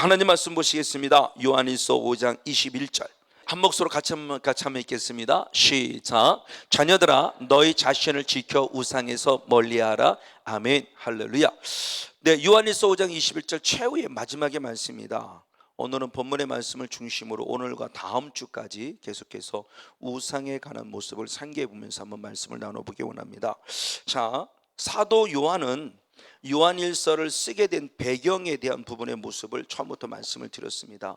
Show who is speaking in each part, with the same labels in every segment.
Speaker 1: 하나님 말씀 보시겠습니다. 요한일서 5장 21절 한 목소리로 같이 한번 읽겠습니다. 시작. 자녀들아 너희 자신을 지켜 우상에서 멀리하라. 아멘. 할렐루야. 네, 요한일서 5장 21절 최후의 마지막의 말씀입니다. 오늘은 본문의 말씀을 중심으로 오늘과 다음 주까지 계속해서 우상에 관한 모습을 상기해 보면서 한번 말씀을 나눠보기 원합니다. 자, 사도 요한은 요한일서를 쓰게 된 배경에 대한 부분의 모습을 처음부터 말씀을 드렸습니다.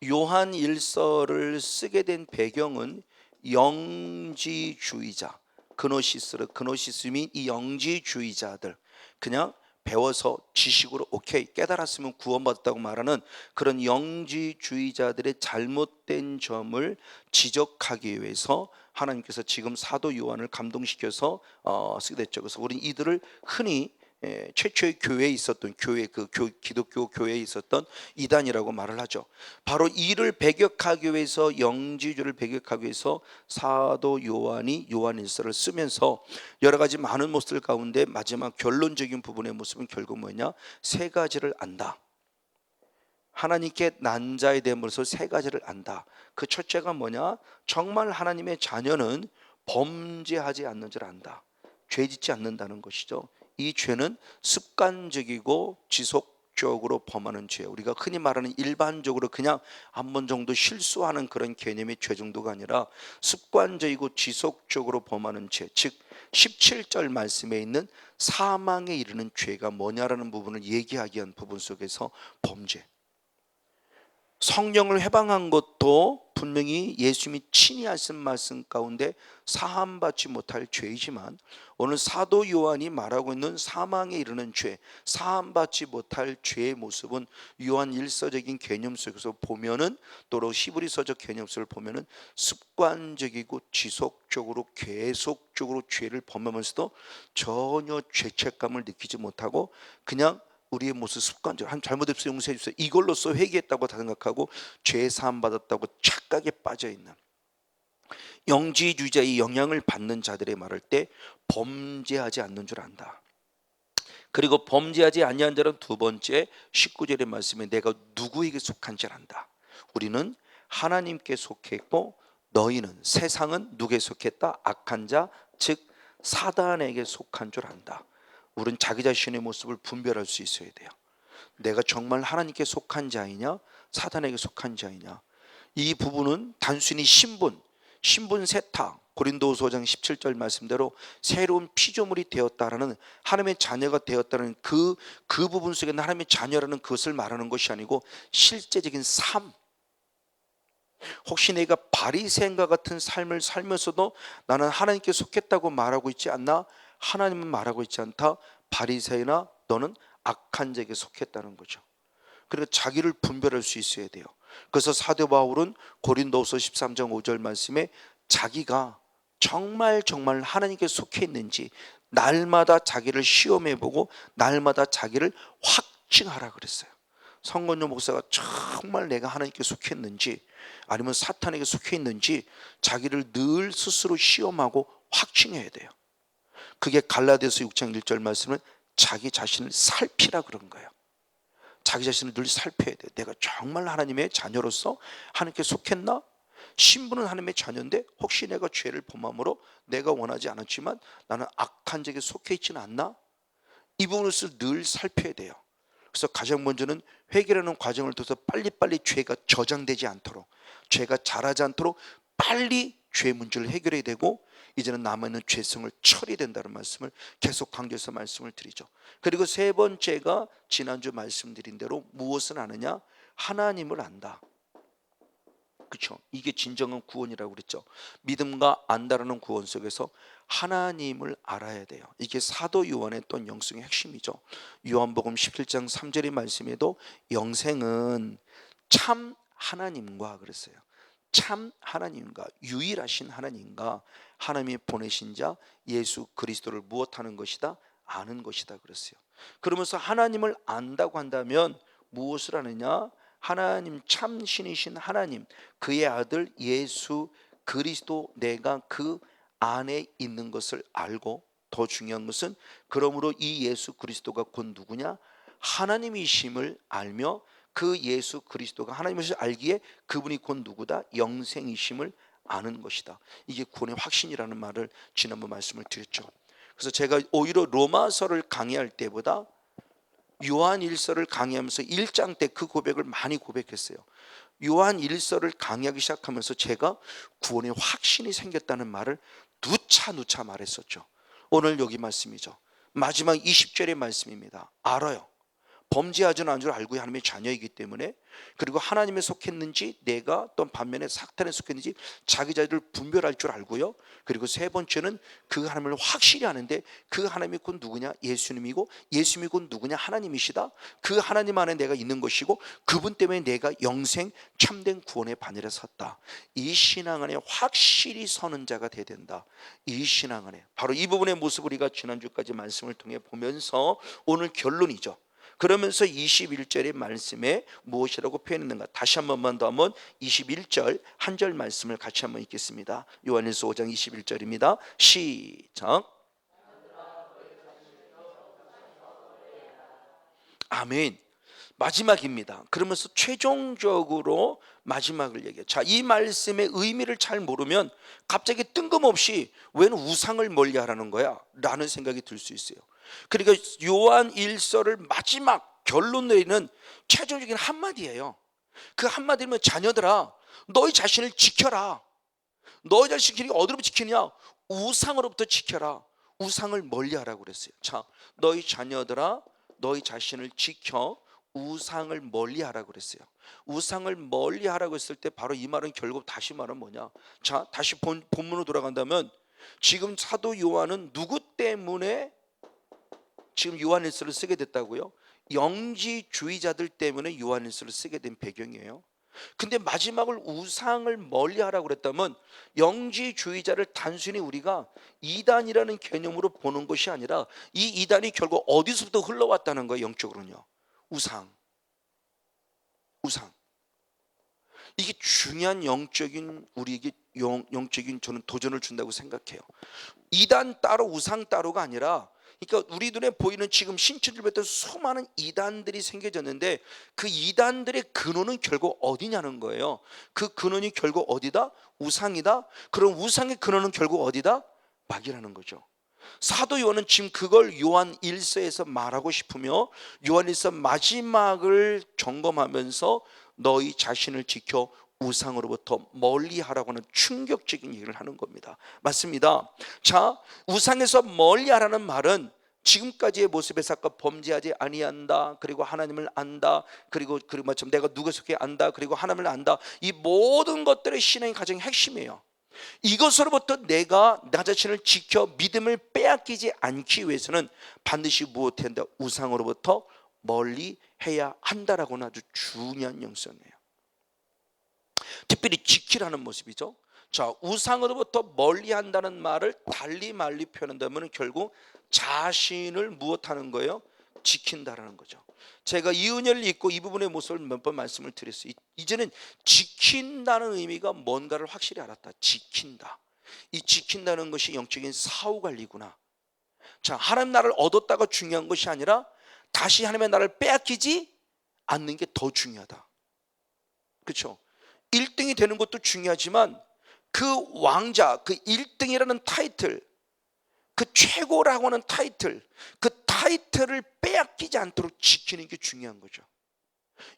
Speaker 1: 요한일서를 쓰게 된 배경은 영지주의자, 그노시스민 이 영지주의자들, 그냥 배워서 지식으로 오케이 깨달았으면 구원받았다고 말하는 그런 영지주의자들의 잘못된 점을 지적하기 위해서 하나님께서 지금 사도 요한을 감동시켜서 쓰게 됐죠. 그래서 우리는 이들을 흔히 최초의 교회에 있었던 기독교 교회에 있었던 이단이라고 말을 하죠. 바로 이를 배격하기 위해서, 영지주를 배격하기 위해서 사도 요한이 요한일서를 쓰면서 여러 가지 많은 모습들 가운데 마지막 결론적인 부분의 모습은 결국 뭐냐? 세 가지를 안다. 하나님께 난 자에 대해서 세 가지를 안다. 그 첫째가 뭐냐? 정말 하나님의 자녀는 범죄하지 않는 줄 안다. 죄 짓지 않는다는 것이죠. 이 죄는 습관적이고 지속적으로 범하는 죄, 우리가 흔히 말하는 일반적으로 그냥 한 번 정도 실수하는 그런 개념의 죄 정도가 아니라 습관적이고 지속적으로 범하는 죄, 즉 17절 말씀에 있는 사망에 이르는 죄가 뭐냐라는 부분을 얘기하기 위한 부분 속에서 범죄, 성령을 회방한 것도 분명히 예수님이 친히 하신 말씀 가운데 사함받지 못할 죄이지만, 오늘 사도 요한이 말하고 있는 사망에 이르는 죄, 사함받지 못할 죄의 모습은 요한 일서적인 개념 속에서 보면은, 또 히브리서적 개념 속을 보면은 습관적이고 지속적으로 계속적으로 죄를 범하면서도 전혀 죄책감을 느끼지 못하고 그냥 우리의 모습 습관적으로 한 잘못했어요 용서해 주세요 이걸로써 회개했다고 다 생각하고 죄 사함 받았다고 착각에 빠져 있는 영지주의자의 영향을 받는 자들의 말할 때 범죄하지 않는 줄 안다. 그리고 범죄하지 아니한 자는 두 번째 19절의 말씀에 내가 누구에게 속한지 안다. 우리는 하나님께 속했고 너희는, 세상은 누구에게 속했다? 악한 자, 즉 사단에게 속한 줄 안다. 우리는 자기 자신의 모습을 분별할 수 있어야 돼요. 내가 정말 하나님께 속한 자이냐 사단에게 속한 자이냐. 이 부분은 단순히 신분 세탁, 고린도후서 5장 17절 말씀대로 새로운 피조물이 되었다라는, 하나님의 자녀가 되었다는 그 부분 속에 하나님의 자녀라는 것을 말하는 것이 아니고 실제적인 삶. 혹시 내가 바리새인과 같은 삶을 살면서도 나는 하나님께 속했다고 말하고 있지 않나? 하나님은 말하고 있지 않다. 바리새인아 너는 악한 자에게 속했다는 거죠. 그러니까 자기를 분별할 수 있어야 돼요. 그래서 사도 바울은 고린도후서 13장 5절 말씀에 자기가 정말 하나님께 속해 있는지 날마다 자기를 시험해보고 날마다 자기를 확증하라 그랬어요. 성건용 목사가 정말 내가 하나님께 속했는지 아니면 사탄에게 속해 있는지 자기를 늘 스스로 시험하고 확증해야 돼요. 그게 갈라디아서 6장 1절 말씀은 자기 자신을 살피라 그런 거예요. 자기 자신을 늘 살펴야 돼요. 내가 정말 하나님의 자녀로서 하나님께 속했나? 신분은 하나님의 자녀인데 혹시 내가 죄를 범함으로 내가 원하지 않았지만 나는 악한 자에게 속해 있지는 않나? 이 부분을 늘 살펴야 돼요. 그래서 가장 먼저는 회개라는 과정을 통해서 빨리빨리 죄가 저장되지 않도록, 죄가 자라지 않도록 빨리 죄 문제를 해결해야 되고, 이제는 남아있는 죄성을 처리된다는 말씀을 계속 강조해서 말씀을 드리죠. 그리고 세 번째가 지난주 말씀드린 대로 무엇을 아느냐? 하나님을 안다. 그렇죠? 이게 진정한 구원이라고 그랬죠. 믿음과 안다라는 구원 속에서 하나님을 알아야 돼요. 이게 사도 요한의 또 영성의 핵심이죠. 요한복음 17장 3절의 말씀에도 영생은 참 하나님과 그랬어요. 참 하나님과, 유일하신 하나님과 하나님이 보내신 자 예수 그리스도를 무엇하는 것이다? 아는 것이다 그랬어요. 그러면서 하나님을 안다고 한다면 무엇을 아느냐? 하나님, 참 신이신 하나님, 그의 아들 예수 그리스도, 내가 그 안에 있는 것을 알고, 더 중요한 것은 그러므로 이 예수 그리스도가 곧 누구냐? 하나님이심을 알며 그 예수 그리스도가 하나님을 알기에 그분이 곧 누구다? 영생이심을 아는 것이다. 이게 구원의 확신이라는 말을 지난번 말씀을 드렸죠. 그래서 제가 오히려 로마서를 강의할 때보다 요한일서를 강의하면서 1장 때 그 고백을 많이 고백했어요. 요한일서를 강의하기 시작하면서 제가 구원의 확신이 생겼다는 말을 누차 말했었죠. 오늘 여기 말씀이죠. 마지막 20절의 말씀입니다. 알아요. 범죄하지는 않은 줄 알고 하나님의 자녀이기 때문에, 그리고 하나님에 속했는지 내가 또 반면에 사탄에 속했는지 자기 자리를 분별할 줄 알고요. 그리고 세 번째는 그 하나님을 확실히 아는데 그 하나님이 곧 누구냐? 예수님이고, 예수님이 곧 누구냐? 하나님이시다. 그 하나님 안에 내가 있는 것이고 그분 때문에 내가 영생 참된 구원의 바늘에 섰다. 이 신앙 안에 확실히 서는 자가 돼야 된다. 이 신앙 안에 바로 이 부분의 모습을 우리가 지난주까지 말씀을 통해 보면서 오늘 결론이죠. 그러면서 21절의 말씀에 무엇이라고 표현했는가? 다시 한 번만 더 한번 21절 한 절 말씀을 같이 한번 읽겠습니다. 요한일서 5장 21절입니다. 시작. 아멘. 마지막입니다. 그러면서 최종적으로 마지막을 얘기해요. 자, 이 말씀의 의미를 잘 모르면 갑자기 뜬금없이 왜 우상을 멀리하라는 거야? 라는 생각이 들 수 있어요. 그러니까 요한 1서를 마지막 결론 내리는 최종적인 한마디예요. 그 한마디면 자녀들아 너희 자신을 지켜라. 너희 자신이 어디로부터 지키냐? 우상으로부터 지켜라. 우상을 멀리하라고 그랬어요. 자, 너희 자녀들아 너희 자신을 지켜 우상을 멀리하라고 그랬어요. 우상을 멀리하라고 했을 때 바로 이 말은 결국 다시 말은 뭐냐? 자, 다시 본문으로 돌아간다면 지금 사도 요한은 누구 때문에 지금 요한일서를 쓰게 됐다고요? 영지주의자들 때문에 요한일서를 쓰게 된 배경이에요. 근데 마지막을 우상을 멀리하라고 그랬다면 영지주의자를 단순히 우리가 이단이라는 개념으로 보는 것이 아니라 이 이단이 결국 어디서부터 흘러왔다는 거예요. 영적으로는요. 우상. 이게 중요한 영적인 우리에게 영적인 저는 도전을 준다고 생각해요. 이단 따로 우상 따로가 아니라, 그러니까 우리 눈에 보이는 지금 신천지부터 수많은 이단들이 생겨졌는데 그 이단들의 근원은 결국 어디냐는 거예요. 그 근원이 결국 어디다? 우상이다. 그럼 우상의 근원은 결국 어디다? 마귀라는 거죠. 사도 요한은 지금 그걸 요한 1서에서 말하고 싶으며 요한 1서 마지막을 점검하면서 너희 자신을 지켜 우상으로부터 멀리하라고 하는 충격적인 얘기를 하는 겁니다. 맞습니다. 자, 우상에서 멀리하라는 말은 지금까지의 모습에서 아까 범죄하지 아니한다, 그리고 하나님을 안다, 그리고 마침 내가 누구 속에 안다, 그리고 하나님을 안다, 이 모든 것들의 신앙의 가장 핵심이에요. 이것으로부터 내가 나 자신을 지켜 믿음을 빼앗기지 않기 위해서는 반드시 무엇해야 한다? 우상으로부터 멀리 해야 한다라고는 아주 중요한 영성이에요. 특별히 지키라는 모습이죠. 자, 우상으로부터 멀리 한다는 말을 달리 말리 표현한다면 결국 자신을 무엇하는 거예요? 지킨다라는 거죠. 제가 이 은혜를 잊고 이 부분의 모습을 몇 번 말씀을 드렸어요. 이제는 지킨다는 의미가 뭔가를 확실히 알았다. 지킨다. 이 지킨다는 것이 영적인 사후관리구나. 자, 하나님 나라를 얻었다가 중요한 것이 아니라 다시 하나님의 나라를 빼앗기지 않는 게 더 중요하다. 그렇죠? 1등이 되는 것도 중요하지만 그 왕자, 그 1등이라는 타이틀, 그 최고라고 하는 타이틀, 그 타이틀을 빼앗기지 않도록 지키는 게 중요한 거죠.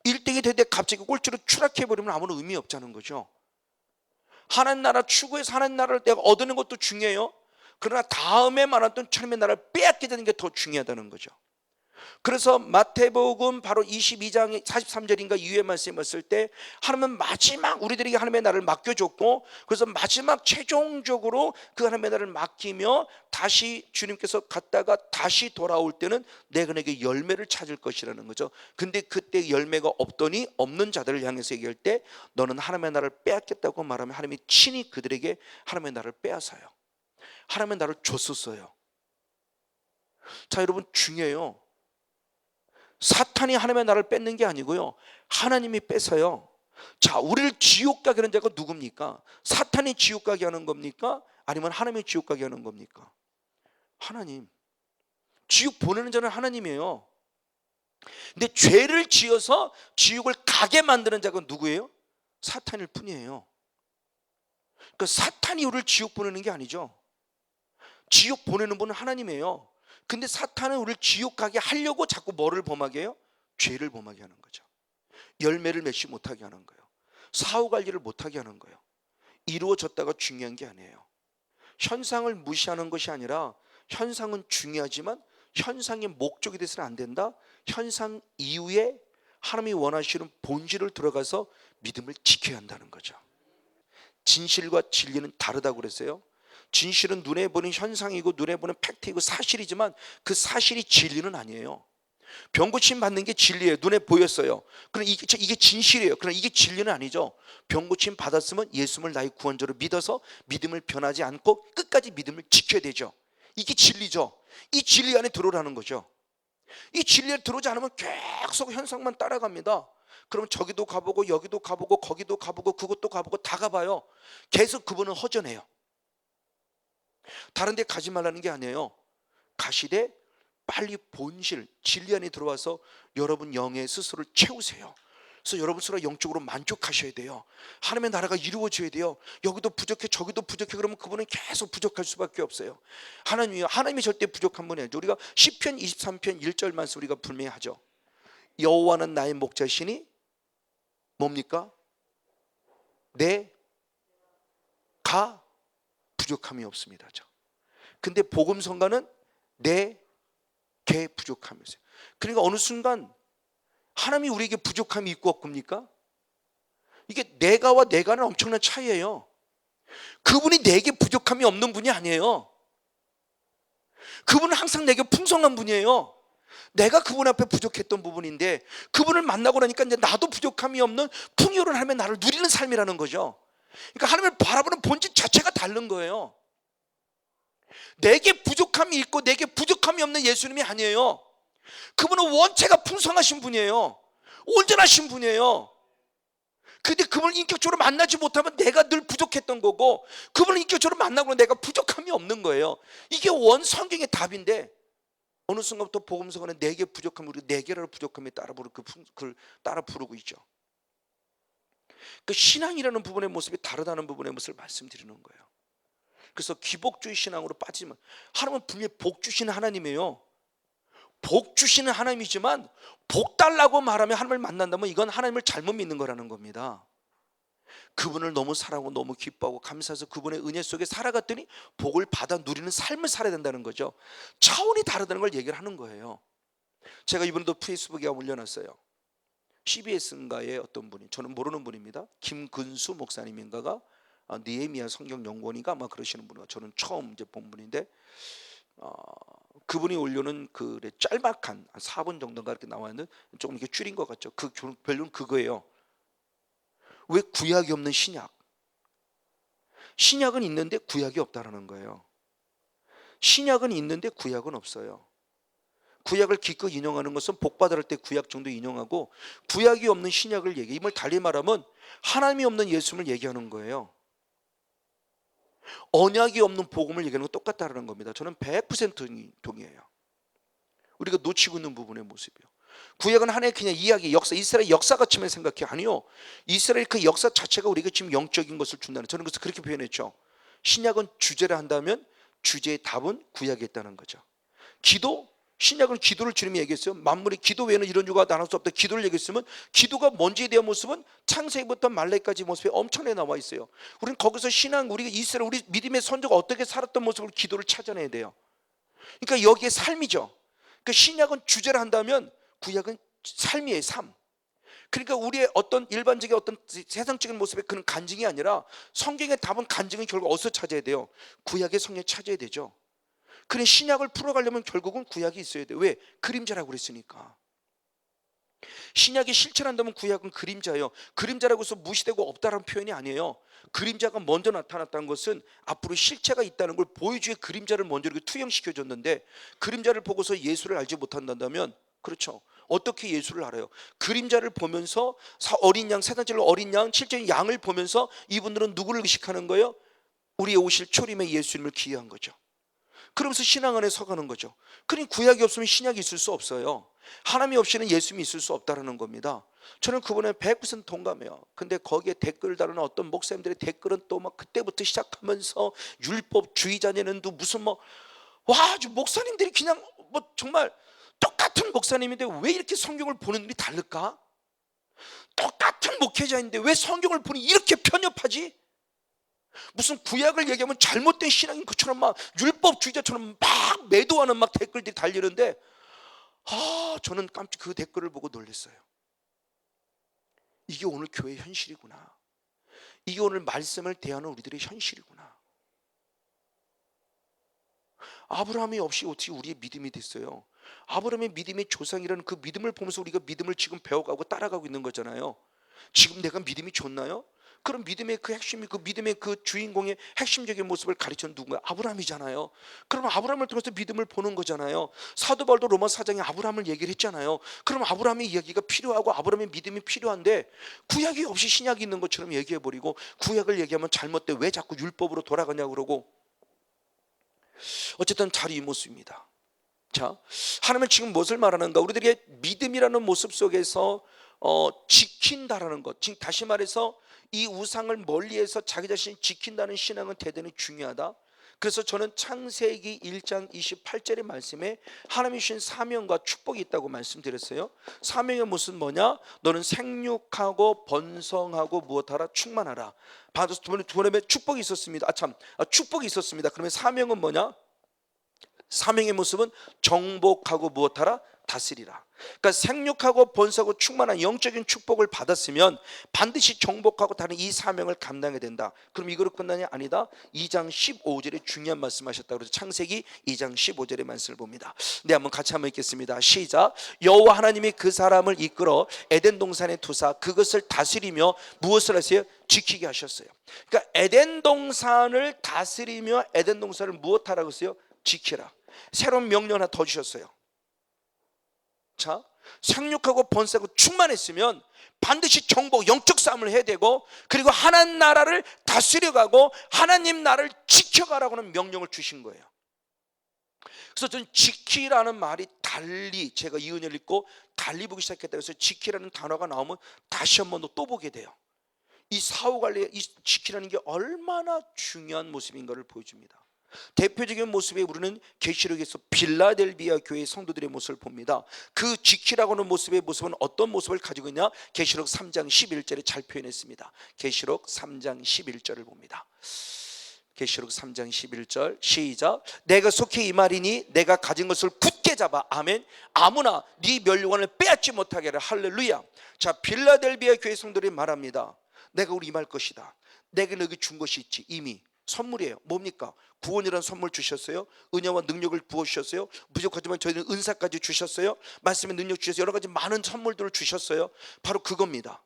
Speaker 1: 1등이 되는데 갑자기 꼴찌로 추락해버리면 아무런 의미 없자는 거죠. 하나님 나라 추구해서 하나님 나라를 내가 얻는 것도 중요해요. 그러나 다음에 말했던 하나님의 나라를 빼앗게 되는 게 더 중요하다는 거죠. 그래서 마태복음 바로 22장 43절인가 이후의 말씀을 봤을 때 하나님은 마지막 우리들에게 하나님의 나라를 맡겨줬고, 그래서 마지막 최종적으로 그 하나님의 나라를 맡기며 다시 주님께서 갔다가 다시 돌아올 때는 내가 내게 열매를 찾을 것이라는 거죠. 근데 그때 열매가 없더니 없는 자들을 향해서 얘기할 때 너는 하나님의 나라를 빼앗겠다고 말하면 하나님이 친히 그들에게 하나님의 나라를 빼앗아요. 하나님의 나라를 줬었어요. 자, 여러분 중요해요. 사탄이 하나님의 나라를 뺏는 게 아니고요, 하나님이 뺏어요. 자, 우리를 지옥 가게 하는 자가 누굽니까? 사탄이 지옥 가게 하는 겁니까? 아니면 하나님이 지옥 가게 하는 겁니까? 하나님. 지옥 보내는 자는 하나님이에요. 근데 죄를 지어서 지옥을 가게 만드는 자가 누구예요? 사탄일 뿐이에요. 그러니까 사탄이 우리를 지옥 보내는 게 아니죠. 지옥 보내는 분은 하나님이에요. 근데 사탄은 우리를 지옥 가게 하려고 자꾸 뭐를 범하게 해요? 죄를 범하게 하는 거죠. 열매를 맺지 못하게 하는 거예요. 사후 관리를 못하게 하는 거예요. 이루어졌다가 중요한 게 아니에요. 현상을 무시하는 것이 아니라 현상은 중요하지만 현상의 목적이 돼서는 안 된다. 현상 이후에 하나님이 원하시는 본질을 들어가서 믿음을 지켜야 한다는 거죠. 진실과 진리는 다르다고 그랬어요. 진실은 눈에 보는 현상이고 눈에 보는 팩트이고 사실이지만 그 사실이 진리는 아니에요. 병 고침 받는 게 진리예요. 눈에 보였어요. 그럼 이게 진실이에요. 그럼 이게 진리는 아니죠. 병 고침 받았으면 예수님을 나의 구원자로 믿어서 믿음을 변하지 않고 끝까지 믿음을 지켜야 되죠. 이게 진리죠. 이 진리 안에 들어오라는 거죠. 이 진리에 들어오지 않으면 계속 현상만 따라갑니다. 그럼 저기도 가보고 여기도 가보고 거기도 가보고 그것도 가보고 다 가봐요. 계속 그분은 허전해요. 다른 데 가지 말라는 게 아니에요. 가시되 빨리 본실 진리 안에 들어와서 여러분 영의 스스로를 채우세요. 그래서 여러분 스스로 영적으로 만족하셔야 돼요. 하나님의 나라가 이루어져야 돼요. 여기도 부족해 저기도 부족해 그러면 그분은 계속 부족할 수밖에 없어요. 하나님이 절대 부족한 분이 아니죠. 우리가 시편 23편 1절 말씀 우리가 분명히 하죠. 여호와는 나의 목자시니 뭡니까? 내가 부족함이 없습니다. 근데 복음성가는 내게 부족함이 있어요. 그러니까 어느 순간 하나님이 우리에게 부족함이 있고 없습니까? 이게 내가와 내가는 엄청난 차이예요. 그분이 내게 부족함이 없는 분이 아니에요. 그분은 항상 내게 풍성한 분이에요. 내가 그분 앞에 부족했던 부분인데 그분을 만나고 나니까 이제 나도 부족함이 없는 풍요를 하며 나를 누리는 삶이라는 거죠. 그러니까 하나님을 바라보는 본질 자체가 다른 거예요. 내게 부족함이 있고 내게 부족함이 없는 예수님이 아니에요. 그분은 원체가 풍성하신 분이에요. 온전하신 분이에요. 근데 그분을 인격적으로 만나지 못하면 내가 늘 부족했던 거고 그분을 인격적으로 만나고 내가 부족함이 없는 거예요. 이게 원 성경의 답인데 어느 순간부터 복음서가는 내게 부족함을 우리 내게라는 부족함에 따라 부르고 그걸 따라 부르고 있죠. 그 신앙이라는 부분의 모습이 다르다는 부분의 모습을 말씀드리는 거예요. 그래서 기복주의 신앙으로 빠지면 하나님은 분명히 복 주시는 하나님이에요. 복 주시는 하나님이지만 복 달라고 말하면 하나님을 만난다면 이건 하나님을 잘못 믿는 거라는 겁니다. 그분을 너무 사랑하고 너무 기뻐하고 감사해서 그분의 은혜 속에 살아갔더니 복을 받아 누리는 삶을 살아야 된다는 거죠. 차원이 다르다는 걸 얘기를 하는 거예요. 제가 이번에도 페이스북에 올려놨어요. CBS인가의 어떤 분이, 저는 모르는 분입니다. 김근수 목사님인가가 느헤미야 성경 연구원인가 아마 그러시는 분이에요. 저는 처음 이제 본 분인데 그분이 올려놓은 그 짤막한 한 4분 정도인가 이렇게 나왔는데 조금 이렇게 줄인 것 같죠. 그 결론은 그거예요. 왜 구약이 없는 신약? 신약은 있는데 구약이 없다라는 거예요. 신약은 있는데 구약은 없어요. 구약을 기껏 인용하는 것은 복받을 때 구약 정도 인용하고 구약이 없는 신약을 얘기해. 이걸 달리 말하면 하나님이 없는 예수님을 얘기하는 거예요. 언약이 없는 복음을 얘기하는 건 똑같다는 겁니다. 저는 100% 동의해요. 우리가 놓치고 있는 부분의 모습이요. 구약은 하나의 그냥 이야기, 역사, 이스라엘 역사같이만 생각해. 아니요. 이스라엘 그 역사 자체가 우리에게 지금 영적인 것을 준다는, 저는 그래서 그렇게 표현했죠. 신약은 주제를 한다면 주제의 답은 구약에 있다는 거죠. 기도, 신약은 기도를 주님이 얘기했어요. 만물의 기도 외에는 이런 유가 나눌 수 없다. 기도를 얘기했으면 기도가 뭔지에 대한 모습은 창세기부터 말라기까지 모습이 엄청나게 나와 있어요. 우리는 거기서 신앙, 우리가 이스라엘, 우리 믿음의 선조가 어떻게 살았던 모습을 기도를 찾아내야 돼요. 그러니까 여기에 삶이죠. 그러니까 신약은 주제를 한다면 구약은 삶이에요. 삶. 그러니까 우리의 어떤 일반적인 어떤 세상적인 모습의 그런 간증이 아니라 성경의 답은, 간증은 결국 어디서 찾아야 돼요? 구약의 성경에 찾아야 되죠. 그런 신약을 풀어가려면 결국은 구약이 있어야 돼요. 왜? 그림자라고 그랬으니까. 신약이 실천한다면 구약은 그림자예요. 그림자라고 해서 무시되고 없다라는 표현이 아니에요. 그림자가 먼저 나타났다는 것은 앞으로 실체가 있다는 걸 보여주기에 그림자를 먼저 이렇게 투영시켜줬는데, 그림자를 보고서 예수를 알지 못한다면, 그렇죠, 어떻게 예수를 알아요? 그림자를 보면서 어린 양, 세상적으로 어린 양, 실제인 양을 보면서 이분들은 누구를 의식하는 거예요? 우리의 오실 초림의 예수님을 기여한 거죠. 그러면서 신앙 안에 서가는 거죠. 그러니 구약이 없으면 신약이 있을 수 없어요. 하나님이 없이는 예수님이 있을 수 없다는 겁니다. 저는 그분에 100% 동감해요. 근데 거기에 댓글 다루는 어떤 목사님들의 댓글은 또 막 그때부터 시작하면서 율법주의자냐는 또 무슨 뭐 와, 목사님들이 그냥 뭐 정말 똑같은 목사님인데 왜 이렇게 성경을 보는 눈이 다를까? 똑같은 목회자인데 왜 성경을 보니 이렇게 편협하지? 무슨 구약을 얘기하면 잘못된 신앙인 것처럼 막 율법주의자처럼 막 매도하는 막 댓글들이 달리는데, 저는 깜짝 그 댓글을 보고 놀랐어요. 이게 오늘 교회의 현실이구나. 이게 오늘 말씀을 대하는 우리들의 현실이구나. 아브라함이 없이 어떻게 우리의 믿음이 됐어요? 아브라함의 믿음의 조상이라는 그 믿음을 보면서 우리가 믿음을 지금 배워가고 따라가고 있는 거잖아요. 지금 내가 믿음이 좋나요? 그럼 믿음의 그 핵심이, 그 믿음의 그 주인공의 핵심적인 모습을 가르치는 누군가요? 아브라함이잖아요. 그러면 아브라함을 통해서 믿음을 보는 거잖아요. 사도 바울도 로마 4장에 아브라함을 얘기를 했잖아요. 그럼 아브라함의 이야기가 필요하고 아브라함의 믿음이 필요한데 구약이 없이 신약이 있는 것처럼 얘기해버리고, 구약을 얘기하면 잘못돼 왜 자꾸 율법으로 돌아가냐고 그러고. 어쨌든 잘 이 모습입니다. 자, 하나님은 지금 무엇을 말하는가? 우리들에게 믿음이라는 모습 속에서 지킨다라는 것, 지금 다시 말해서 이 우상을 멀리해서 자기 자신을 지킨다는 신앙은 대단히 중요하다. 그래서 저는 창세기 1장 28절의 말씀에 하나님이 주신 사명과 축복이 있다고 말씀드렸어요. 사명의 모습은 뭐냐? 너는 생육하고 번성하고 무엇하라? 충만하라. 두 번에 축복이 있었습니다. 축복이 있었습니다. 그러면 사명은 뭐냐? 사명의 모습은 정복하고 무엇하라? 다스리라. 그러니까 생육하고 번성하고 충만한 영적인 축복을 받았으면 반드시 정복하고 다른 이 사명을 감당해야 된다. 그럼 이거로 끝나냐? 아니다. 2장 15절에 중요한 말씀하셨다. 그래서 창세기 2장 15절의 말씀을 봅니다. 네, 한번 같이 한번 읽겠습니다. 시작. 여호와 하나님이 그 사람을 이끌어 에덴 동산에 두사 그것을 다스리며 무엇을 하세요? 지키게 하셨어요. 그러니까 에덴 동산을 다스리며 에덴 동산을 무엇하라고 했어요? 지키라. 새로운 명령 하나 더 주셨어요. 자, 생육하고 번성하고 충만했으면 반드시 정복, 영적 싸움을 해야 되고, 그리고 하나님 나라를 다스려가고 하나님 나라를 지켜가라고 하는 명령을 주신 거예요. 그래서 저는 지키라는 말이 달리, 제가 이 은혜를 읽고 달리 보기 시작했다 그래서 지키라는 단어가 나오면 다시 한번 또 보게 돼요. 이 사후관리에 이 지키라는 게 얼마나 중요한 모습인가를 보여줍니다. 대표적인 모습에 우리는 계시록에서 빌라델비아 교회의 성도들의 모습을 봅니다. 그 지키라고 하는 모습은 어떤 모습을 가지고 있냐? 계시록 3장 11절에 잘 표현했습니다. 계시록 3장 11절을 봅니다. 계시록 3장 11절 시작. 내가 속히 이 말이니 내가 가진 것을 굳게 잡아. 아멘. 아무나 네 면류관을 빼앗지 못하게 하라. 할렐루야. 자, 빌라델비아 교회 성도들이 말합니다. 내가 우리 임할 것이다. 내게 너에게 준 것이 있지. 이미 선물이에요. 뭡니까? 구원이라는 선물 주셨어요. 은혜와 능력을 부어주셨어요. 부족하지만 저희는 은사까지 주셨어요. 말씀의 능력 주셨어요. 여러 가지 많은 선물들을 주셨어요. 바로 그겁니다.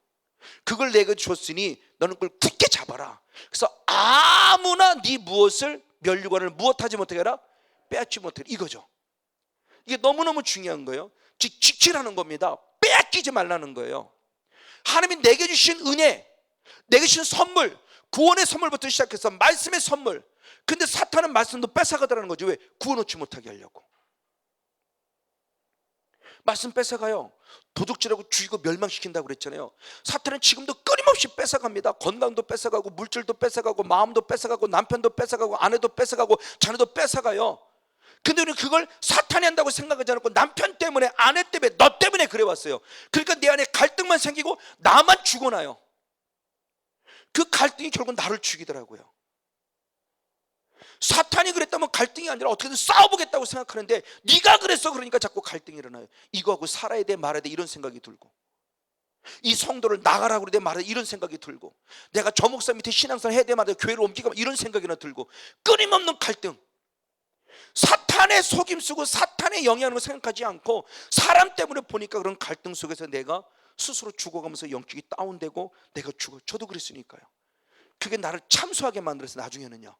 Speaker 1: 그걸 내게 줬으니 너는 그걸 굳게 잡아라. 그래서 아무나 네 무엇을 면류관을 무엇하지 못하게 하라? 빼앗지 못하게, 이거죠. 이게 너무너무 중요한 거예요. 지키라는 겁니다. 빼앗기지 말라는 거예요. 하나님이 내게 주신 은혜, 내게 주신 선물, 구원의 선물부터 시작해서 말씀의 선물. 근데 사탄은 말씀도 뺏어가더라는 거죠. 왜? 구원 얻지 못하게 하려고. 말씀 뺏어가요. 도둑질하고 죽이고 멸망시킨다고 그랬잖아요. 사탄은 지금도 끊임없이 뺏어갑니다. 건강도 뺏어가고 물질도 뺏어가고 마음도 뺏어가고 남편도 뺏어가고 아내도 뺏어가고 자녀도 뺏어가요. 근데 우리는 그걸 사탄이 한다고 생각하지 않고 남편 때문에, 아내 때문에, 너 때문에 그래 왔어요. 그러니까 내 안에 갈등만 생기고 나만 죽어나요. 그 갈등이 결국 나를 죽이더라고요. 사탄이 그랬다면 갈등이 아니라 어떻게든 싸워보겠다고 생각하는데 네가 그랬어 그러니까 자꾸 갈등이 일어나요. 이거하고 살아야 돼 말아야 돼 이런 생각이 들고, 이 성도를 나가라고 그래 말아야 돼 이런 생각이 들고, 내가 저 목사 밑에 신앙생활 해야 돼 말아야 돼 교회를 옮기고 이런 생각이나 들고, 끊임없는 갈등. 사탄의 속임 쓰고 사탄의 영향을 생각하지 않고 사람 때문에 보니까 그런 갈등 속에서 내가 스스로 죽어가면서 영적이 다운되고 내가 죽어. 저도 그랬으니까요. 그게 나를 참소하게 만들어서 나중에는요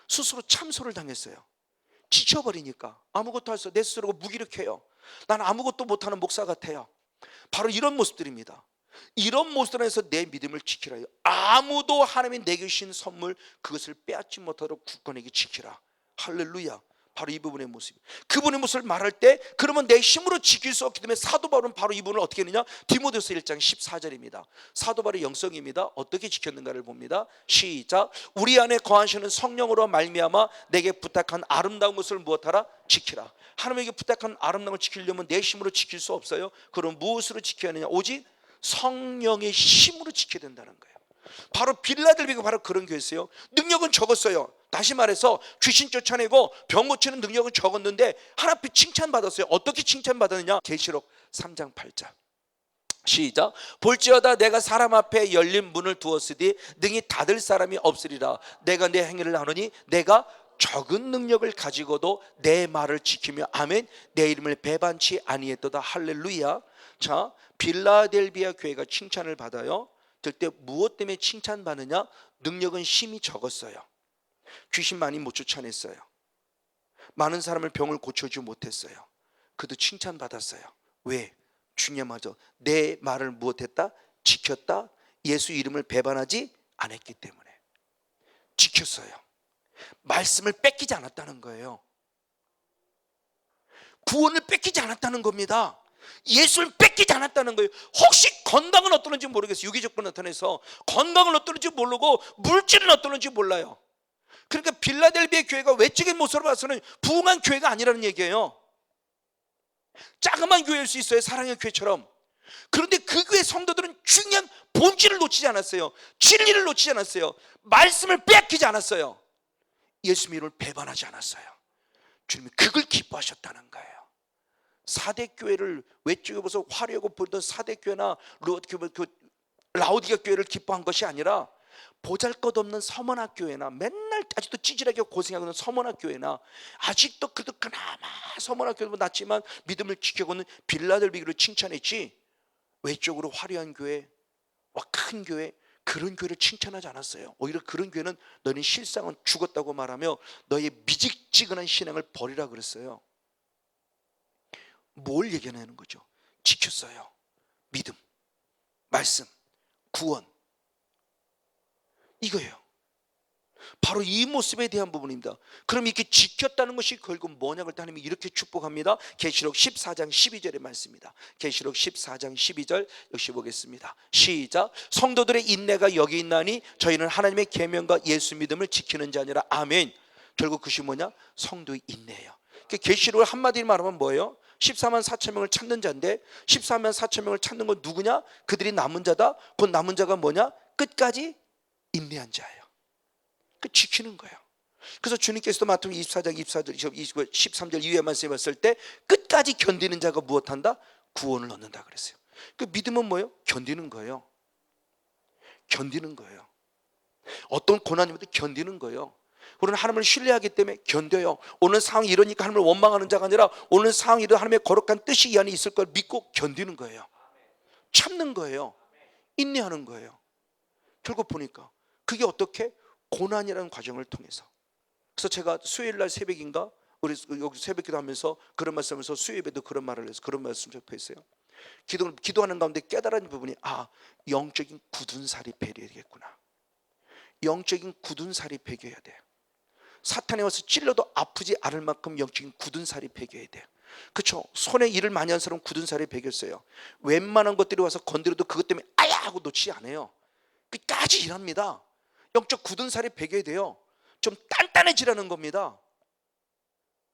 Speaker 1: 스스로 참소를 당했어요. 지쳐버리니까 아무것도 할 수 없어. 내 스스로가 무기력해요. 난 아무것도 못하는 목사 같아요. 바로 이런 모습들입니다. 이런 모습들 안에서 내 믿음을 지키라요. 아무도 하나님이 내게 주신 선물 그것을 빼앗지 못하도록 굳건하게 지키라. 할렐루야. 바로 이 부분의 모습. 그분의 모습을 말할 때 그러면 내 힘으로 지킬 수 없기 때문에 사도 바울은 바로 이 부분을 어떻게 했느냐? 디모데후서 1장 14절입니다. 사도 바울의 영성입니다. 어떻게 지켰는가를 봅니다. 시작. 우리 안에 거하시는 성령으로 말미암아 내게 부탁한 아름다운 것을 무엇하라? 지키라. 하나님에게 부탁한 아름다운 걸 지키려면 내 힘으로 지킬 수 없어요. 그럼 무엇으로 지켜야 하느냐? 오직 성령의 힘으로 지켜야 된다는 거예요. 바로 빌라델비가 바로 그런 교회였어요. 능력은 적었어요. 다시 말해서 귀신 쫓아내고 병 고치는 능력은 적었는데 하나님 칭찬받았어요. 어떻게 칭찬받았느냐? 계시록 3장 8절 시작. 볼지어다 내가 사람 앞에 열린 문을 두었으니 능히 닫을 사람이 없으리라. 내가 내 행위를 하노니 내가 적은 능력을 가지고도 내 말을 지키며 아멘 내 이름을 배반치 아니했도다. 할렐루야. 자, 빌라델비아 교회가 칭찬을 받아요. 그때 무엇 때문에 칭찬받느냐? 능력은 힘이 적었어요. 귀신 많이 못 쫓아냈어요. 많은 사람을 병을 고쳐주지 못했어요. 그래도 칭찬받았어요. 왜? 중요하죠. 내 말을 무엇했다? 지켰다. 예수 이름을 배반하지 않았기 때문에 지켰어요. 말씀을 뺏기지 않았다는 거예요. 구원을 뺏기지 않았다는 겁니다. 예수를 뺏기지 않았다는 거예요. 혹시 건강은 어떠는지 모르겠어요. 유기적으로 나타내서 건강을 어떠는지 모르고 물질은 어떠는지 몰라요. 그러니까 빌라델비아 교회가 외적인 모습으로 봐서는 부흥한 교회가 아니라는 얘기예요. 자그마한 교회일 수 있어요. 사랑의 교회처럼. 그런데 그 교회 성도들은 중요한 본질을 놓치지 않았어요. 진리를 놓치지 않았어요. 말씀을 빼앗기지 않았어요. 예수 이름을 배반하지 않았어요. 주님이 그걸 기뻐하셨다는 거예요. 사대 교회를 외쪽에 보서 화려하고 보던 사대 교회나 라오디가 교회를 기뻐한 것이 아니라 보잘것없는 서머나 교회나 맨날 아직도 찌질하게 고생하고 있는 서머나 교회나 아직도 그래도 그나마 서머나 교회보다 낫지만 믿음을 지켜고는 빌라델비아를 칭찬했지 외적으로 화려한 교회와 큰 교회 그런 교회를 칭찬하지 않았어요. 오히려 그런 교회는 너는 실상은 죽었다고 말하며 너의 미직지근한 신앙을 버리라 그랬어요. 뭘 얘기하는 거죠? 지켰어요. 믿음, 말씀, 구원 이거예요. 바로 이 모습에 대한 부분입니다. 그럼 이렇게 지켰다는 것이 결국 뭐냐 그럴 때 하나님이 이렇게 축복합니다. 계시록 14장 12절의 말씀입니다. 계시록 14장 12절 역시 보겠습니다. 시작. 성도들의 인내가 여기 있나니 저희는 하나님의 계명과 예수 믿음을 지키는 자니라. 아멘. 결국 그것이 뭐냐? 성도의 인내예요. 계시록을 한마디로 말하면 뭐예요? 14만 4천 명을 찾는 자인데 14만 4천 명을 찾는 건 누구냐? 그들이 남은 자다. 그 남은 자가 뭐냐? 끝까지 인내한 자예요. 그 지키는 거예요. 그래서 주님께서도 마태복음 24장 13절 이후에 말씀을 봤을 때 끝까지 견디는 자가 무엇한다? 구원을 얻는다 그랬어요. 그 믿음은 뭐예요? 견디는 거예요. 견디는 거예요. 어떤 고난이면도 견디는 거예요. 우리는 하나님을 신뢰하기 때문에 견뎌요. 오늘 상황이 이러니까 하나님을 원망하는 자가 아니라 오늘 상황이 이런 하나님의 거룩한 뜻이 이 안에 있을 걸 믿고 견디는 거예요. 참는 거예요. 인내하는 거예요. 결국 보니까 그게 어떻게? 고난이라는 과정을 통해서. 그래서 제가 수요일날 새벽인가 우리 여기 새벽기도 하면서 그런 말씀하면서 수요일에도 그런 말을 해서 그런 말씀 접했어요. 기도하는 가운데 깨달은 부분이 영적인 굳은 살이 배려해야 되겠구나. 영적인 굳은 살이 배겨야 돼. 사탄이 와서 찔러도 아프지 않을 만큼 영적인 굳은 살이 배겨야 돼. 그렇죠? 손에 일을 많이 한 사람은 굳은 살이 배겼어요. 웬만한 것들이 와서 건드려도 그것 때문에 아야 하고 놓지 않아요. 끝까지 일합니다. 영적 굳은 살이 배겨야 돼요. 좀 단단해지라는 겁니다.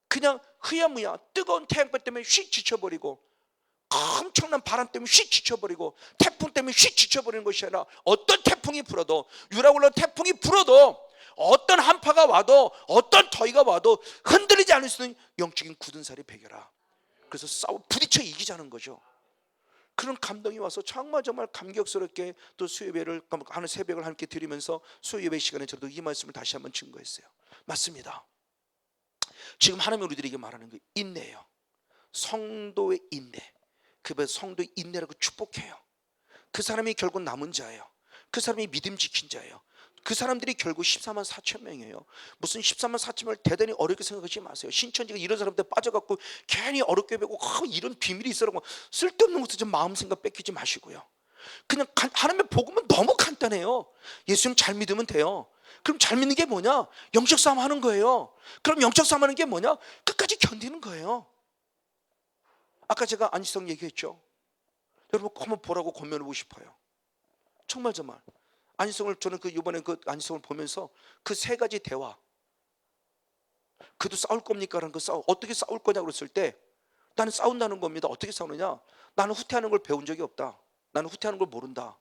Speaker 1: 그냥 흐야무야 뜨거운 태양볕 때문에 휙 지쳐버리고 엄청난 바람 때문에 휙 지쳐버리고 태풍 때문에 휙 지쳐버리는 것이 아니라 어떤 태풍이 불어도 유라굴로 태풍이 불어도 어떤 한파가 와도 어떤 더위가 와도 흔들리지 않을 수 있는 영적인 굳은 살이 배겨라. 그래서 부딪혀 이기자는 거죠. 그런 감동이 와서 정말 감격스럽게 또 수요예배를 하는 새벽을 함께 드리면서 수요예배 시간에 저도 이 말씀을 다시 한번 증거했어요. 맞습니다. 지금 하나님이 우리들에게 말하는 게 인내예요. 성도의 인내. 그 성도의 인내라고 축복해요. 그 사람이 결국 남은 자예요. 그 사람이 믿음 지킨 자예요. 그 사람들이 결국 14만 4천 명이에요. 무슨 14만 4천 명을 대단히 어렵게 생각하지 마세요. 신천지가 이런 사람들 빠져갖고 괜히 어렵게 배고 이런 비밀이 있어라고 쓸데없는 것도 좀 마음 생각 뺏기지 마시고요. 그냥 하나님의 복음은 너무 간단해요. 예수님 잘 믿으면 돼요. 그럼 잘 믿는 게 뭐냐? 영적 싸움 하는 거예요. 그럼 영적 싸움 하는 게 뭐냐? 끝까지 견디는 거예요. 아까 제가 안희성 얘기했죠. 여러분 한번 보라고 권면하고 싶어요. 정말 안희성을 저는 이번에 안희성을 보면서 그 세 가지 대화, 그도 싸울 겁니까라는 어떻게 싸울 거냐고 그랬을 때 나는 싸운다는 겁니다. 어떻게 싸우느냐? 나는 후퇴하는 걸 배운 적이 없다. 나는 후퇴하는 걸 모른다.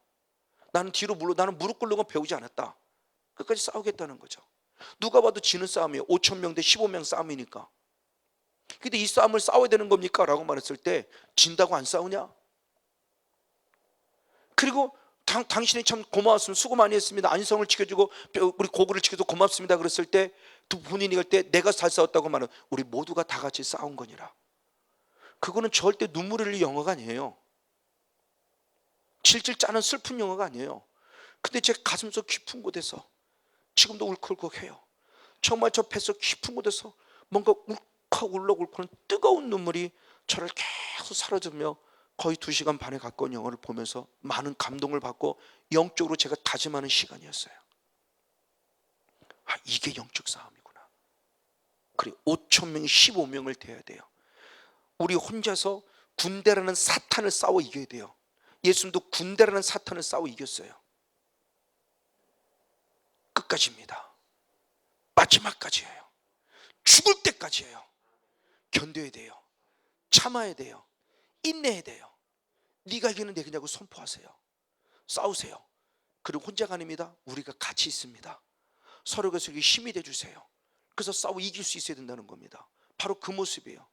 Speaker 1: 나는 나는 무릎 꿇는 건 배우지 않았다. 끝까지 싸우겠다는 거죠. 누가 봐도 지는 싸움이에요. 5천 명 대 15명 싸움이니까. 근데 이 싸움을 싸워야 되는 겁니까? 라고 말했을 때 진다고 안 싸우냐? 그리고 당신이 참 고마웠으면 수고 많이 했습니다. 안성을 지켜주고 우리 고구를 지켜서 고맙습니다. 그랬을 때 두 본인이 할 때 내가 잘 싸웠다고 말은 우리 모두가 다 같이 싸운 거니라. 그거는 절대 눈물 흘릴 영어가 아니에요. 질질 짜는 슬픈 영어가 아니에요. 근데 제 가슴속 깊은 곳에서 지금도 울컥울컥해요. 정말 저 뱃속 깊은 곳에서 뭔가 울컥울컥하는 뜨거운 눈물이 저를 계속 사라지며 거의 2시간 반에 가까운 영화를 보면서 많은 감동을 받고 영적으로 제가 다짐하는 시간이었어요. 이게 영적 싸움이구나. 그리고 5천 명이 15명을 대해야 돼요. 우리 혼자서 군대라는 사탄을 싸워 이겨야 돼요. 예수님도 군대라는 사탄을 싸워 이겼어요. 끝까지입니다. 마지막까지예요. 죽을 때까지예요. 견뎌야 돼요. 참아야 돼요. 인내해야 돼요. 네가 이기는 내 그냐고 선포하세요. 싸우세요. 그리고 혼자가 아닙니다. 우리가 같이 있습니다. 서로가 힘이 돼주세요. 그래서 싸워 이길 수 있어야 된다는 겁니다. 바로 그 모습이에요.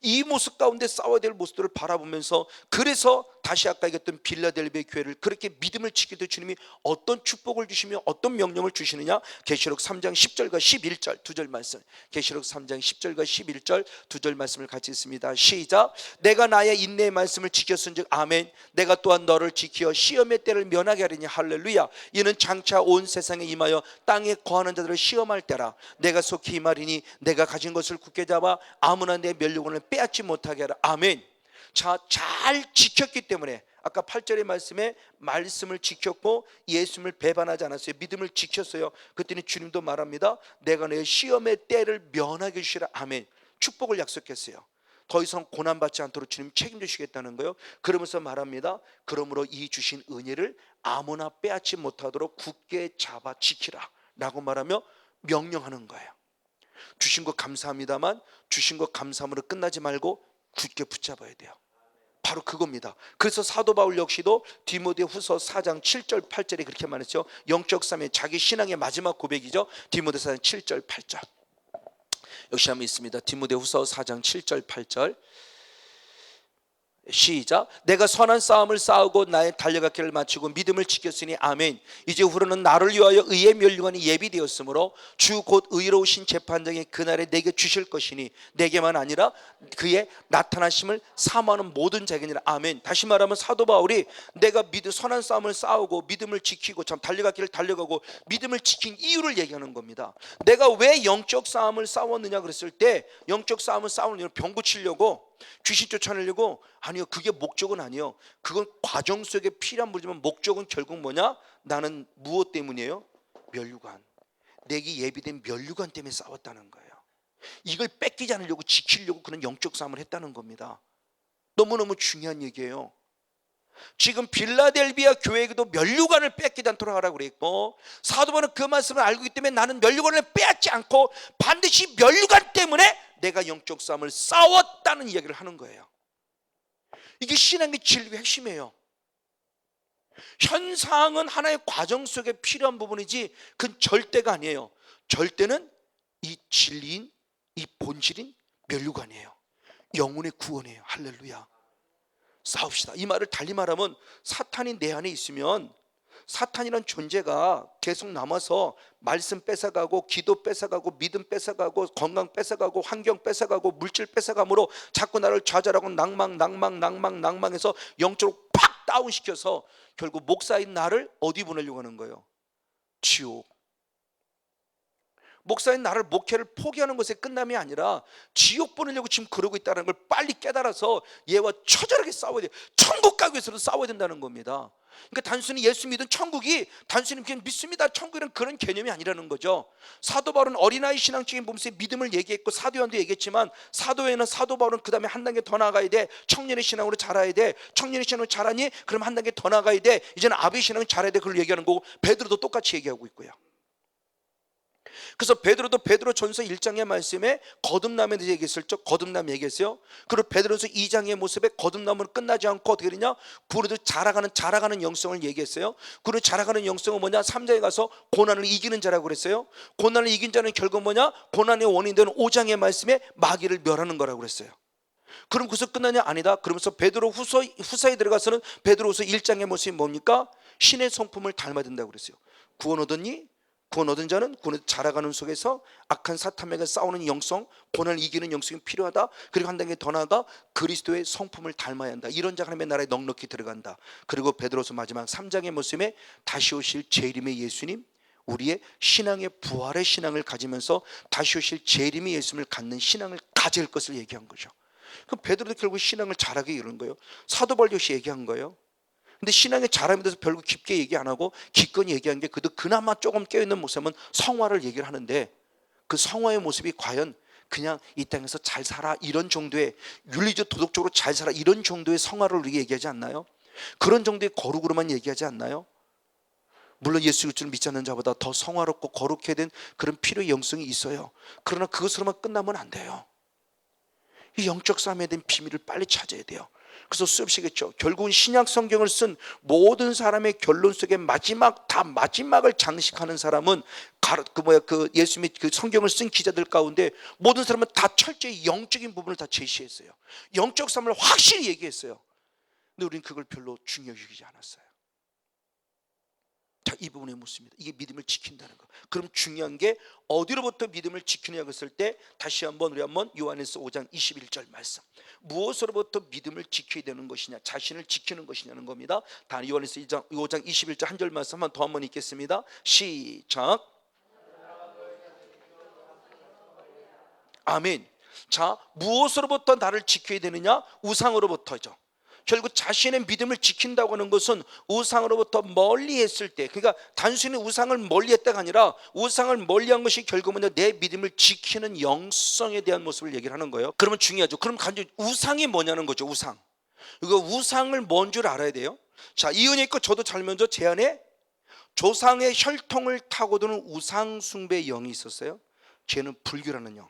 Speaker 1: 이 모습 가운데 싸워야 될 모습들을 바라보면서, 그래서 다시 아까 얘기했던 빌라델비아 교회를 그렇게 믿음을 지킬 때 주님이 어떤 축복을 주시며 어떤 명령을 주시느냐. 계시록 3장 10절과 11절 2절 말씀, 계시록 3장 10절과 11절 2절 말씀을 같이 읽습니다. 시작. 내가 나의 인내의 말씀을 지켰은즉 아멘. 내가 또한 너를 지키어 시험의 때를 면하게 하리니 할렐루야. 이는 장차 온 세상에 임하여 땅에 거하는 자들을 시험할 때라. 내가 속히 임하리니 내가 가진 것을 굳게 잡아 아무나 내 면류관을 빼앗지 못하게 하라. 아멘. 자, 잘 지켰기 때문에 아까 8절의 말씀에 말씀을 지켰고 예수님을 배반하지 않았어요. 믿음을 지켰어요. 그랬더니 주님도 말합니다. 내가 내 시험의 때를 면하게 주시라. 아멘. 축복을 약속했어요. 더 이상 고난받지 않도록 주님 책임지시겠다는 거예요. 그러면서 말합니다. 그러므로 이 주신 은혜를 아무나 빼앗지 못하도록 굳게 잡아 지키라 라고 말하며 명령하는 거예요. 주신 것 감사합니다만 주신 것 감사함으로 끝나지 말고 굳게 붙잡아야 돼요. 바로 그겁니다. 그래서 사도 바울 역시도 디모데후서 4장 7절 8절에 그렇게 말했죠. 영적 싸움의 자기 신앙의 마지막 고백이죠. 디모데서 4장 7절 8절 역시 한번 있습니다. 디모데후서 4장 7절 8절 시작. 내가 선한 싸움을 싸우고 나의 달려갈 길을 마치고 믿음을 지켰으니 아멘. 이제 후로는 나를 위하여 의의 면류관이 예비되었으므로 주 곧 의로우신 재판장이 그날에 내게 주실 것이니 내게만 아니라 그의 나타나심을 사모하는 모든 자에게니라. 아멘. 다시 말하면 사도 바울이 내가 선한 싸움을 싸우고 믿음을 지키고 참 달려갈 길을 달려가고 믿음을 지킨 이유를 얘기하는 겁니다. 내가 왜 영적 싸움을 싸웠느냐 그랬을 때, 영적 싸움을 싸우는 이유는 병 고치려고, 귀신 쫓아내려고? 아니요. 그게 목적은 아니에요. 그건 과정 속에 필요한 물이지만 목적은 결국 뭐냐? 나는 무엇 때문이에요? 면류관. 내게 예비된 면류관 때문에 싸웠다는 거예요. 이걸 뺏기지 않으려고 지키려고 그런 영적 싸움을 했다는 겁니다. 너무너무 중요한 얘기예요. 지금 빌라델비아 교회에도 면류관을 뺏기지 않도록 하라고 그랬고, 사도 바울은 그 말씀을 알고 있기 때문에 나는 면류관을 빼앗지 않고 반드시 면류관 때문에 내가 영적 싸움을 싸웠다는 이야기를 하는 거예요. 이게 신앙의 진리의 핵심이에요. 현상은 하나의 과정 속에 필요한 부분이지 그건 절대가 아니에요. 절대는 이 진리인, 이 본질인 면류관이에요. 영혼의 구원이에요. 할렐루야. 싸웁시다. 이 말을 달리 말하면 사탄이 내 안에 있으면, 사탄이란 존재가 계속 남아서 말씀 뺏어가고 기도 뺏어가고 믿음 뺏어가고 건강 뺏어가고 환경 뺏어가고 물질 뺏어감으로 자꾸 나를 좌절하고 낭망해서 영적으로 팍 다운시켜서 결국 목사인 나를 어디 보내려고 하는 거예요? 지옥. 목사인 나를 목회를 포기하는 것에 끝남이 아니라 지옥 보내려고 지금 그러고 있다는 걸 빨리 깨달아서 얘와 처절하게 싸워야 돼. 천국 가기 위해서도 싸워야 된다는 겁니다. 그러니까 단순히 예수 믿은 천국이 단순히 그냥 믿습니다 천국이라는 그런 개념이 아니라는 거죠. 사도 바울은 어린아이 신앙적인 몸에서 믿음을 얘기했고 사도 요한도 얘기했지만 사도 요한은 사도 바울은 그 다음에 한 단계 더 나아가야 돼. 청년의 신앙으로 자라야 돼. 청년의 신앙으로 자라니 그럼 한 단계 더 나아가야 돼. 이제는 아비의 신앙을 자라야 돼. 그걸 얘기하는 거고 베드로도 똑같이 얘기하고 있고요. 그래서 베드로도 베드로전서 1장의 말씀에 거듭남에 대해서 얘기했을 적 거듭남 얘기했어요. 그리고 베드로전서 2장의 모습에 거듭남은 끝나지 않고 어떻게 되냐? 그래도 자라가는 영성을 얘기했어요. 그리고 자라가는 영성은 뭐냐? 3장에 가서 고난을 이기는 자라고 그랬어요. 고난을 이긴 자는 결국 뭐냐? 고난의 원인 되는 5장의 말씀에 마귀를 멸하는 거라고 그랬어요. 그럼 그래서 끝나냐? 아니다. 그러면서 베드로 후서에 들어가서는 베드로후서 1장의 모습이 뭡니까? 신의 성품을 닮아야 된다고 그랬어요. 구원 얻었니? 구원 얻은 자는 구원 자라가는 속에서 악한 사탄에게 싸우는 영성, 고난을 이기는 영성이 필요하다. 그리고 한 단계 더 나아가 그리스도의 성품을 닮아야 한다. 이런 자 하나님의 나라에 넉넉히 들어간다. 그리고 베드로서 마지막 3장의 모습에 다시 오실 재림의 예수님, 우리의 신앙의 부활의 신앙을 가지면서 다시 오실 재림의 예수님을 갖는 신앙을 가질 것을 얘기한 거죠. 그럼 베드로도 결국 신앙을 잘하게 이런 거예요. 사도 바울 역시 얘기한 거예요. 근데 신앙의 자람에 대해서 별로 깊게 얘기 안 하고 기꺼이 얘기한 게 그래도 그나마 조금 깨어있는 모습은 성화를 얘기를 하는데 그 성화의 모습이 과연 그냥 이 땅에서 잘 살아 이런 정도의 윤리적 도덕적으로 잘 살아 이런 정도의 성화를 우리가 얘기하지 않나요? 그런 정도의 거룩으로만 얘기하지 않나요? 물론 예수 그리스도를 믿지 않는 자보다 더 성화롭고 거룩해야 된 그런 필요의 영성이 있어요. 그러나 그것으로만 끝나면 안 돼요. 이 영적 싸움에 대한 비밀을 빨리 찾아야 돼요. 그래서 수없이겠죠. 결국은 신약 성경을 쓴 모든 사람의 결론 속에 마지막을 장식하는 사람은 예수님의 그 성경을 쓴 기자들 가운데 모든 사람은 다 철저히 영적인 부분을 다 제시했어요. 영적 싸움을 확실히 얘기했어요. 근데 우리는 그걸 별로 중요히 여기지 않았어요. 자, 이 부분의 모습입니다. 이게 믿음을 지킨다는 거. 그럼 중요한 게 어디로부터 믿음을 지키느냐고 했을 때 다시 한번 요한일서 5장 21절 말씀. 무엇으로부터 믿음을 지켜야 되는 것이냐, 자신을 지키는 것이냐는 겁니다. 다 요한일서 5장 21절 한 절 말씀 한번 읽겠습니다. 시작. 아멘. 자, 무엇으로부터 나를 지켜야 되느냐? 우상으로부터죠. 결국 자신의 믿음을 지킨다고 하는 것은 우상으로부터 멀리 했을 때, 그러니까 단순히 우상을 멀리 했다가 아니라 우상을 멀리한 것이 결국은 내 믿음을 지키는 영성에 대한 모습을 얘기를 하는 거예요. 그러면 중요하죠. 그럼 간절 우상이 뭐냐는 거죠. 우상. 이거 우상을 뭔 줄 알아야 돼요. 자, 이 은혜 있고 저도 살면서 제 안에 조상의 혈통을 타고드는 우상 숭배의 영이 있었어요. 걔는 불교라는 영.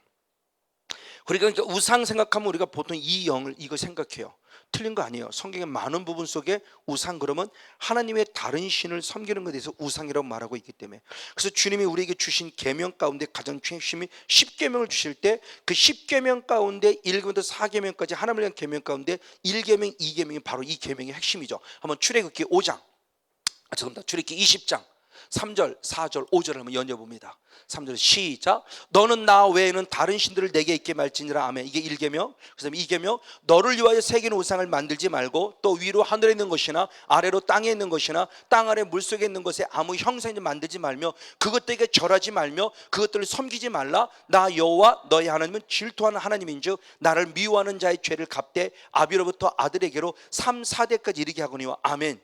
Speaker 1: 그러니까 우상 생각하면 우리가 보통 이 영을 이거 생각해요. 틀린 거 아니에요. 성경의 많은 부분 속에 우상 그러면 하나님의 다른 신을 섬기는 것에 대해서 우상이라고 말하고 있기 때문에, 그래서 주님이 우리에게 주신 계명 가운데 가장 중심이 10계명을 주실 때 그 10계명 가운데 1계명부터 4계명까지 하나님을 위한 계명 가운데 1계명, 2계명이 바로 이 계명의 핵심이죠. 한번 출애굽기 5장, 출애굽기 20장 3절, 4절, 5절을 한번 연여봅니다. 3절 시작. 너는 나 외에는 다른 신들을 내게 있게 말지니라. 아멘. 이게 1계명. 그 다음에 2계명, 너를 위하여 새긴 우상을 만들지 말고 또 위로 하늘에 있는 것이나 아래로 땅에 있는 것이나 땅 아래 물속에 있는 것에 아무 형상을 만들지 말며 그것들에게 절하지 말며 그것들을 섬기지 말라. 나 여호와 너희 하나님은 질투하는 하나님인즉 나를 미워하는 자의 죄를 갚되 아비로부터 아들에게로 3, 4대까지 이르게 하거니와. 아멘.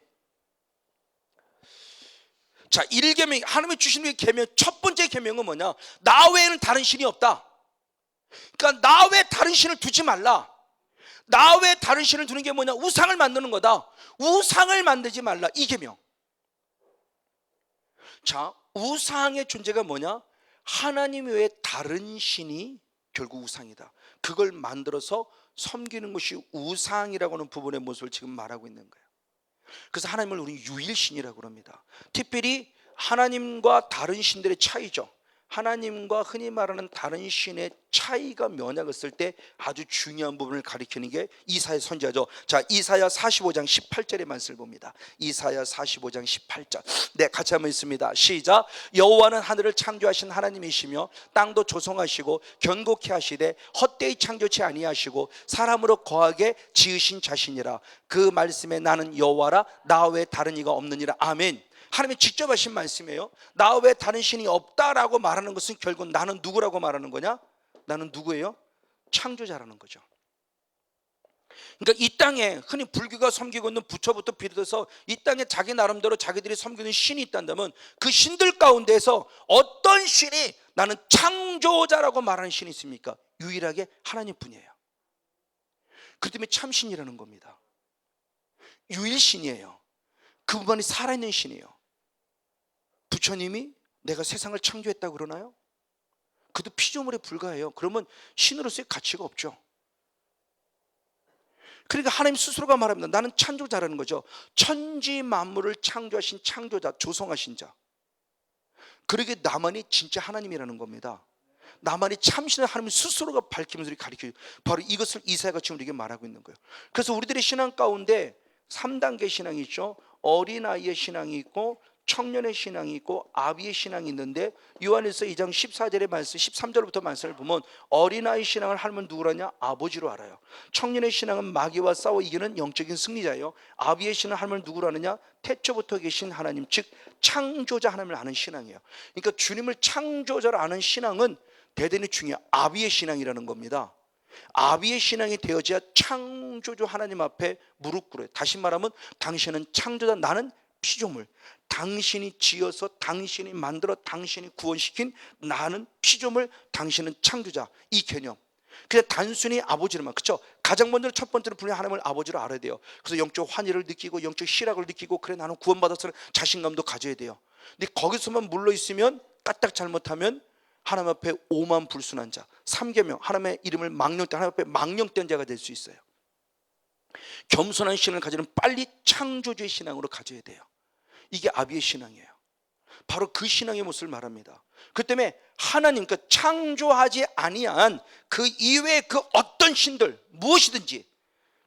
Speaker 1: 자, 1계명, 하나님이 주시는 계명, 첫 번째 계명은 뭐냐? 나 외에는 다른 신이 없다. 그러니까 나 외에 다른 신을 두지 말라. 나 외에 다른 신을 두는 게 뭐냐? 우상을 만드는 거다. 우상을 만들지 말라. 이 계명. 자, 우상의 존재가 뭐냐? 하나님 외에 다른 신이 결국 우상이다. 그걸 만들어서 섬기는 것이 우상이라고 하는 부분의 모습을 지금 말하고 있는 거예요. 그래서 하나님을 우리는 유일신이라고 합니다. 특별히 하나님과 다른 신들의 차이죠. 하나님과 흔히 말하는 다른 신의 차이가 명확했을 때 아주 중요한 부분을 가리키는 게 이사야 선지자죠. 자, 이사야 45장 18절의 말씀을 봅니다. 이사야 45장 18절. 네, 같이 한번 읽습니다. 시작. 여호와는 하늘을 창조하신 하나님이시며 땅도 조성하시고 견고케 하시되 헛되이 창조치 아니하시고 사람으로 거하게 지으신 자신이라. 그 말씀에 나는 여호와라 나 외에 다른 이가 없느니라. 아멘. 하나님이 직접 하신 말씀이에요. 나 외에 다른 신이 없다라고 말하는 것은 결국 나는 누구라고 말하는 거냐? 나는 누구예요? 창조자라는 거죠. 그러니까 이 땅에 흔히 불교가 섬기고 있는 부처부터 비롯해서 이 땅에 자기 나름대로 자기들이 섬기는 신이 있다면 그 신들 가운데서 어떤 신이 나는 창조자라고 말하는 신이 있습니까? 유일하게 하나님뿐이에요. 그 때문에 참신이라는 겁니다. 유일신이에요. 그분만이 살아있는 신이에요. 부처님이 내가 세상을 창조했다고 그러나요? 그도 피조물에 불과해요. 그러면 신으로서의 가치가 없죠. 그러니까 하나님 스스로가 말합니다. 나는 창조자라는 거죠. 천지 만물을 창조하신 창조자, 조성하신 자. 그러게 나만이 진짜 하나님이라는 겁니다. 나만이 참신한 하나님 스스로가 밝히면서 가르쳐요. 바로 이것을 이사야가 지금 우리에게 말하고 있는 거예요. 그래서 우리들의 신앙 가운데 3단계 신앙이 있죠. 어린아이의 신앙이 있고 청년의 신앙이 있고 아비의 신앙이 있는데 요한일서 2장 14절의 말씀 13절부터 말씀을 보면 어린아이 신앙을 하면 누구라냐? 아버지로 알아요. 청년의 신앙은 마귀와 싸워 이기는 영적인 승리자예요. 아비의 신앙을 하면 누구라느냐? 태초부터 계신 하나님, 즉 창조자 하나님을 아는 신앙이에요. 그러니까 주님을 창조자로 아는 신앙은 대단히 중요해요. 아비의 신앙이라는 겁니다. 아비의 신앙이 되어져야 창조주 하나님 앞에 무릎 꿇어요. 다시 말하면 당신은 창조자, 나는 피조물. 당신이 지어서 당신이 만들어 당신이 구원시킨 나는 피조물, 당신은 창조자. 이 개념. 그냥 단순히 아버지로만, 그렇죠? 가장 먼저 첫 번째로 분명히 하나님을 아버지로 알아야 돼요. 그래서 영적 환희를 느끼고 영적 희락을 느끼고 그래 나는 구원받았으는 자신감도 가져야 돼요. 근데 거기서만 물러 있으면 까딱 잘못하면 하나님 앞에 오만 불순한 자, 3계명 하나님의 이름을 망령된, 하나님 앞에 망령된 자가 될 수 있어요. 겸손한 신앙을 가지는 빨리 창조주의 신앙으로 가져야 돼요. 이게 아비의 신앙이에요. 바로 그 신앙의 모습을 말합니다. 그 때문에 하나님, 그러니까 창조하지 아니한 그 이외의 그 어떤 신들 무엇이든지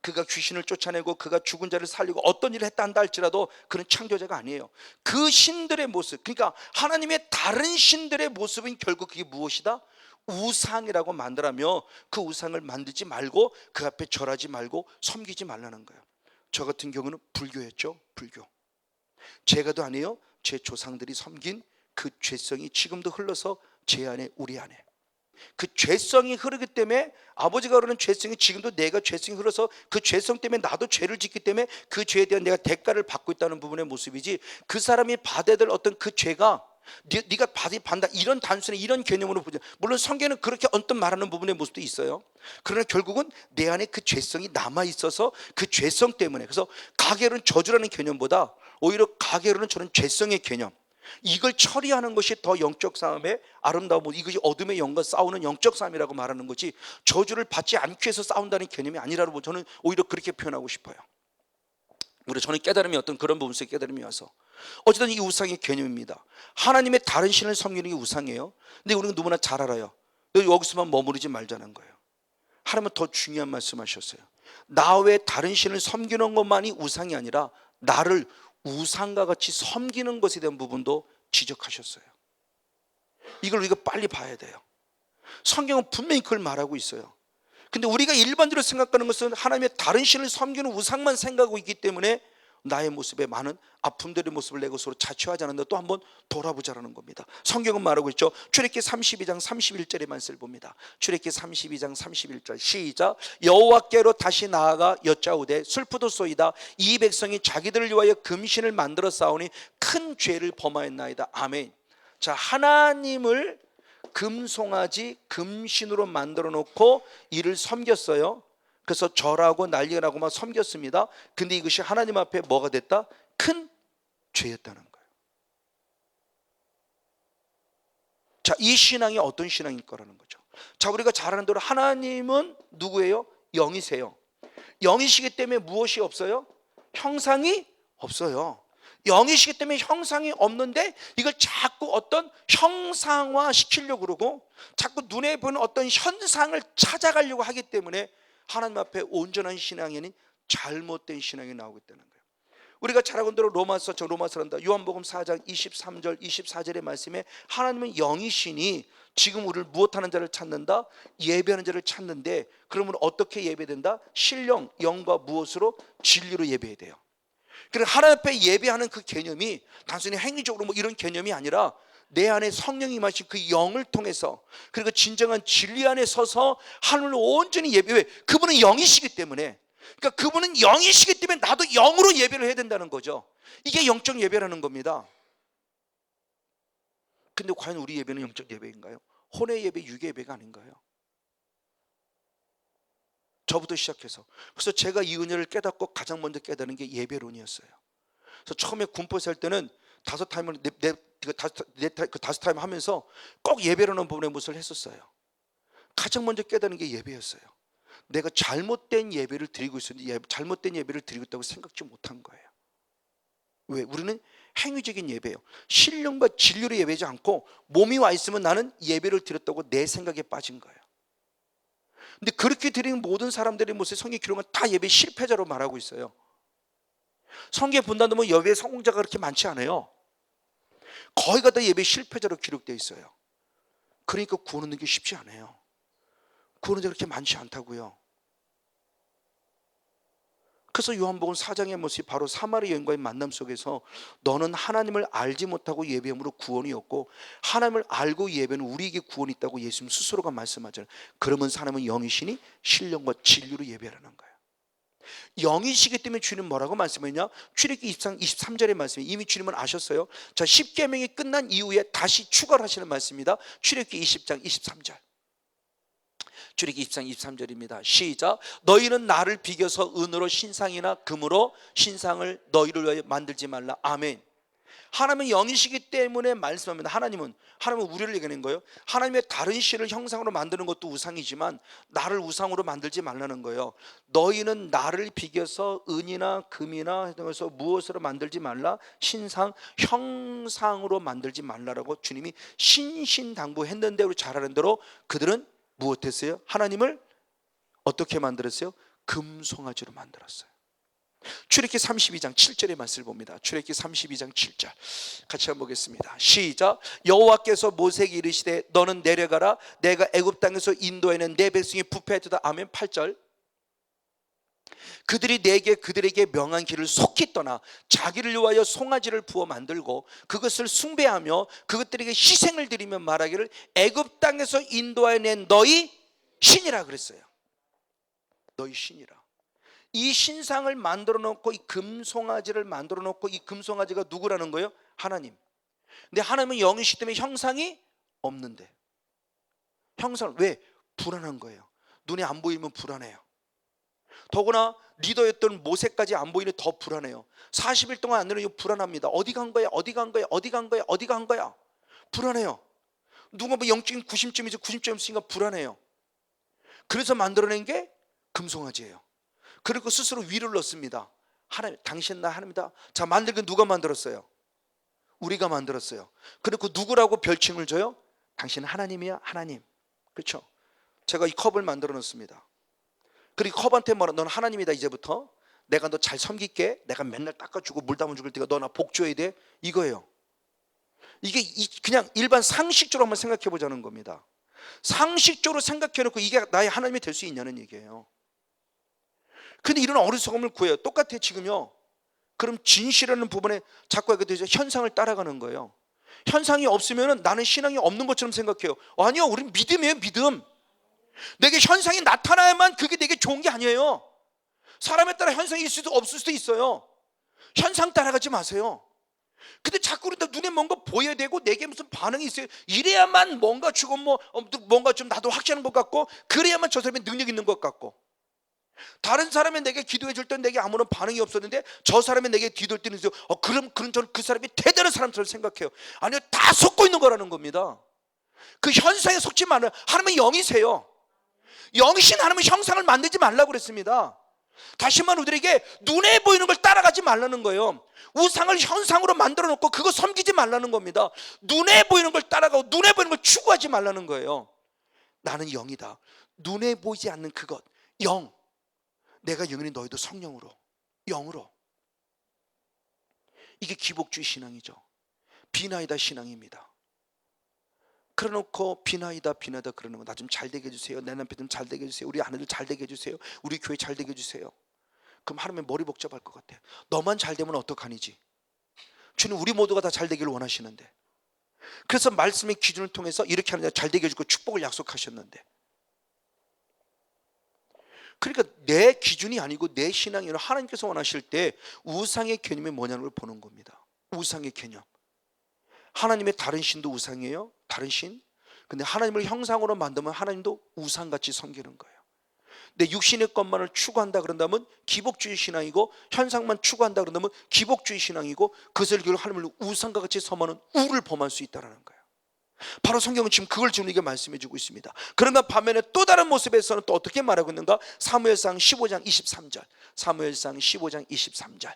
Speaker 1: 그가 귀신을 쫓아내고 그가 죽은 자를 살리고 어떤 일을 했다 한다 할지라도 그는 창조자가 아니에요. 그 신들의 모습, 그러니까 하나님의 다른 신들의 모습은 결국 그게 무엇이다? 우상이라고 만들라며 그 우상을 만들지 말고 그 앞에 절하지 말고 섬기지 말라는 거예요. 저 같은 경우는 불교였죠. 불교. 제가도 아니에요. 제 조상들이 섬긴 그 죄성이 지금도 흘러서 제 안에, 우리 안에 그 죄성이 흐르기 때문에 아버지가 그러는 죄성이 지금도 내가 죄성이 흘러서 그 죄성 때문에 나도 죄를 짓기 때문에 그 죄에 대한 내가 대가를 받고 있다는 부분의 모습이지, 그 사람이 받아야 될 어떤 그 죄가 네가 받다 이런 단순히 이런 개념으로 보자. 물론 성경에는 그렇게 언뜻 말하는 부분의 모습도 있어요. 그러나 결국은 내 안에 그 죄성이 남아 있어서 그 죄성 때문에, 그래서 가계로는 저주라는 개념보다 오히려 가계로는 저는 죄성의 개념, 이걸 처리하는 것이 더 영적 싸움의 아름다움, 이것이 어둠의 영과 싸우는 영적 싸움이라고 말하는 거지 저주를 받지 않기 위해서 싸운다는 개념이 아니라고 저는 오히려 그렇게 표현하고 싶어요. 우리 저는 깨달음이 어떤 그런 부분에서 깨달음이 와서 어쨌든 이 우상의 개념입니다. 하나님의 다른 신을 섬기는 게 우상이에요. 근데 우리는 누구나 잘 알아요. 너 여기서만 머무르지 말자는 거예요. 하나님은 더 중요한 말씀하셨어요. 나 외에 다른 신을 섬기는 것만이 우상이 아니라 나를 우상과 같이 섬기는 것에 대한 부분도 지적하셨어요. 이걸 우리가 빨리 봐야 돼요. 성경은 분명히 그걸 말하고 있어요. 근데 우리가 일반적으로 생각하는 것은 하나님의 다른 신을 섬기는 우상만 생각하고 있기 때문에 나의 모습에 많은 아픔들의 모습을 내 것으로 자초하지 않는다. 또 한번 돌아보자라는 겁니다. 성경은 말하고 있죠. 출애굽기 32장 31절의 말씀을 봅니다. 출애굽기 32장 31절 시작. 여호와께로 다시 나아가 여짜오되 슬프도소이다. 이 백성이 자기들을 위하여 금신을 만들어 싸우니 큰 죄를 범하였나이다. 아멘. 자, 하나님을 금송아지 금신으로 만들어 놓고 이를 섬겼어요. 그래서 절하고 난리가 나고 막 섬겼습니다. 근데 이것이 하나님 앞에 뭐가 됐다? 큰 죄였다는 거예요. 자, 이 신앙이 어떤 신앙일 거라는 거죠. 자, 우리가 잘 아는 대로 하나님은 누구예요? 영이세요. 영이시기 때문에 무엇이 없어요? 형상이 없어요. 영이시기 때문에 형상이 없는데 이걸 자꾸 어떤 형상화 시키려고 그러고 자꾸 눈에 보이는 어떤 현상을 찾아가려고 하기 때문에 하나님 앞에 온전한 신앙이 아닌 잘못된 신앙이 나오고 있다는 거예요. 우리가 잘 알고 있는 로마서, 저 로마서란다, 요한복음 4장 23절 24절의 말씀에 하나님은 영이시니 지금 우리를 무엇하는 자를 찾는다? 예배하는 자를 찾는데, 그러면 어떻게 예배된다? 신령, 영과 무엇으로? 진리로 예배해야 돼요. 그래서 하나님 앞에 예배하는 그 개념이 단순히 행위적으로 뭐 이런 개념이 아니라 내 안에 성령이 임하신 그 영을 통해서, 그리고 진정한 진리 안에 서서 하나님을 온전히 예배. 왜? 그분은 영이시기 때문에. 그러니까 그분은 영이시기 때문에 나도 영으로 예배를 해야 된다는 거죠. 이게 영적 예배라는 겁니다. 근데 과연 우리 예배는 영적 예배인가요? 혼의 예배, 육의 예배가 아닌가요? 저부터 시작해서. 그래서 제가 이 은혜를 깨닫고 가장 먼저 깨닫는 게 예배론이었어요. 그래서 처음에 군포에서 할 때는 5타임을 그 5타임 하면서 꼭 예배라는 부분에 무엇을 했었어요. 가장 먼저 깨닫는 게 예배였어요. 내가 잘못된 예배를 드리고 있었는데 잘못된 예배를 드리고 있다고 생각지 못한 거예요. 왜? 우리는 행위적인 예배예요. 신령과 진리로 예배하지 않고 몸이 와 있으면 나는 예배를 드렸다고 내 생각에 빠진 거예요. 근데 그렇게 드리는 모든 사람들의 모습 성경 기록은 다 예배 실패자로 말하고 있어요. 성경에 본다면 뭐 예배 성공자가 그렇게 많지 않아요. 거의가 다 예배 실패자로 기록되어 있어요. 그러니까 구원 얻는 게 쉽지 않아요. 구원 얻는 게 그렇게 많지 않다고요. 그래서 요한복음 4장의 모습이 바로 사마리 여인과의 만남 속에서 너는 하나님을 알지 못하고 예배함으로 구원이 없고 하나님을 알고 예배는 우리에게 구원이 있다고 예수님 스스로가 말씀하잖아요. 그러면 사람은 영이시니 신령과 진리로 예배하라는 거예요. 영이시기 때문에 주님 뭐라고 말씀했냐? 출애굽기 23절의 말씀이 이미 주님은 아셨어요. 자, 10계명이 끝난 이후에 다시 추가를 하시는 말씀입니다. 출애굽기 20장 23절. 출애굽기 20장 23절입니다. 시작. 너희는 나를 비겨서 은으로 신상이나 금으로 신상을 너희를 위하여 만들지 말라. 아멘. 하나님은 영이시기 때문에 말씀합니다. 하나님은 우리를 얘기하는 거예요. 하나님의 다른 신을 형상으로 만드는 것도 우상이지만 나를 우상으로 만들지 말라는 거예요. 너희는 나를 비겨서 은이나 금이나 해서 무엇으로 만들지 말라? 신상, 형상으로 만들지 말라라고 주님이 신신당부했는데 우리 잘 아는 대로 그들은 무엇했어요? 하나님을 어떻게 만들었어요? 금송아지로 만들었어요. 출애굽기 32장 7절의 말씀을 봅니다. 출애굽기 32장 7절 같이 한번 보겠습니다. 시작. 여호와께서 모세에게 이르시되 너는 내려가라 내가 애굽 땅에서 인도하는 내 백성이 부패하도다. 아멘. 8절. 그들이 내게 그들에게 명한 길을 속히 떠나 자기를 위하여 송아지를 부어 만들고 그것을 숭배하며 그것들에게 희생을 드리며 말하기를 애굽 땅에서 인도하여 낸 너희 신이라 그랬어요. 너희 신이라. 이 신상을 만들어 놓고 이 금송아지를 만들어 놓고 이 금송아지가 누구라는 거예요? 하나님. 근데 하나님은 영이시기 때문에 형상이 없는데 형상을 왜? 불안한 거예요. 눈에 안 보이면 불안해요. 더구나 리더였던 모세까지 안 보이니 더 불안해요. 40일 동안 안 내려요. 불안합니다. 어디 간 거야? 어디 간 거야? 어디 간 거야? 어디 간 거야? 불안해요. 누가 뭐 영적인 구심점이죠. 구심점 있으니까 불안해요. 그래서 만들어낸 게 금송아지예요. 그리고 스스로 위를 넣습니다. 하나님, 당신 나 하나님이다. 자, 만든 건 누가 만들었어요? 우리가 만들었어요. 그리고 누구라고 별칭을 줘요? 당신은 하나님이야. 하나님. 그렇죠? 제가 이 컵을 만들어 놓습니다. 그리고 컵한테 뭐라, 넌 하나님이다. 이제부터 내가 너 잘 섬길게. 내가 맨날 닦아주고 물 담아줄 테니까 너 나 복 줘야 돼. 이거예요. 이게 그냥 일반 상식적으로 한번 생각해 보자는 겁니다. 상식적으로 생각해 놓고 이게 나의 하나님이 될 수 있냐는 얘기예요. 근데 이런 어리석음을 구해요. 똑같아 지금요. 그럼 진실이라는 부분에 자꾸 하게 되죠. 현상을 따라가는 거예요. 현상이 없으면 나는 신앙이 없는 것처럼 생각해요. 아니요, 우린 믿음이에요. 믿음. 내게 현상이 나타나야만 그게 내게 좋은 게 아니에요. 사람에 따라 현상이 있을 수도 없을 수도 있어요. 현상 따라가지 마세요. 근데 자꾸 그런다 눈에 뭔가 보여야 되고 내게 무슨 반응이 있어요. 이래야만 뭔가 주고 뭔가 좀 나도 확신하는 것 같고 그래야만 저 사람이 능력 있는 것 같고 다른 사람이 내게 기도해 줄 때 내게 아무런 반응이 없었는데 저 사람이 내게 기도할 때는 그럼 저는 그 사람이 대단한 사람처럼 생각해요. 아니요, 다 속고 있는 거라는 겁니다. 그 현상에 속지 말아요. 하나님은 영이세요. 영이신 하나님은 형상을 만들지 말라고 그랬습니다. 다시 말하면 우리에게 눈에 보이는 걸 따라가지 말라는 거예요. 우상을 현상으로 만들어 놓고 그거 섬기지 말라는 겁니다. 눈에 보이는 걸 따라가고 눈에 보이는 걸 추구하지 말라는 거예요. 나는 영이다. 눈에 보이지 않는 그것, 영. 내가 영이니 너희도 성령으로, 영으로. 이게 기복주의 신앙이죠. 비나이다 신앙입니다. 그래놓고 비나이다 그러는 거. 나 좀 잘 되게 해주세요. 내 남편 좀 잘 되게 해주세요. 우리 아내들 잘 되게 해주세요. 우리 교회 잘 되게 해주세요. 그럼 하나님의 머리 복잡할 것 같아. 너만 잘 되면 어떡하니지. 주님 우리 모두가 다 잘 되기를 원하시는데. 그래서 말씀의 기준을 통해서 이렇게 하는 잘 되게 해주고 축복을 약속하셨는데, 그러니까 내 기준이 아니고 내 신앙이 아니라 하나님께서 원하실 때 우상의 개념이 뭐냐는 걸 보는 겁니다. 우상의 개념. 하나님의 다른 신도 우상이에요. 다른 신. 근데 하나님을 형상으로 만들면 하나님도 우상같이 섬기는 거예요. 내 육신의 것만을 추구한다 그런다면 기복주의 신앙이고, 현상만 추구한다 그런다면 기복주의 신앙이고, 그것을 결국 하나님을 우상과 같이 섬하는 우를 범할 수 있다는 거예요. 바로 성경은 지금 그걸 지금 우리에게 말씀해 주고 있습니다. 그런가 반면에 또 다른 모습에서는 또 어떻게 말하고 있는가? 사무엘상 15장 23절. 사무엘상 15장 23절.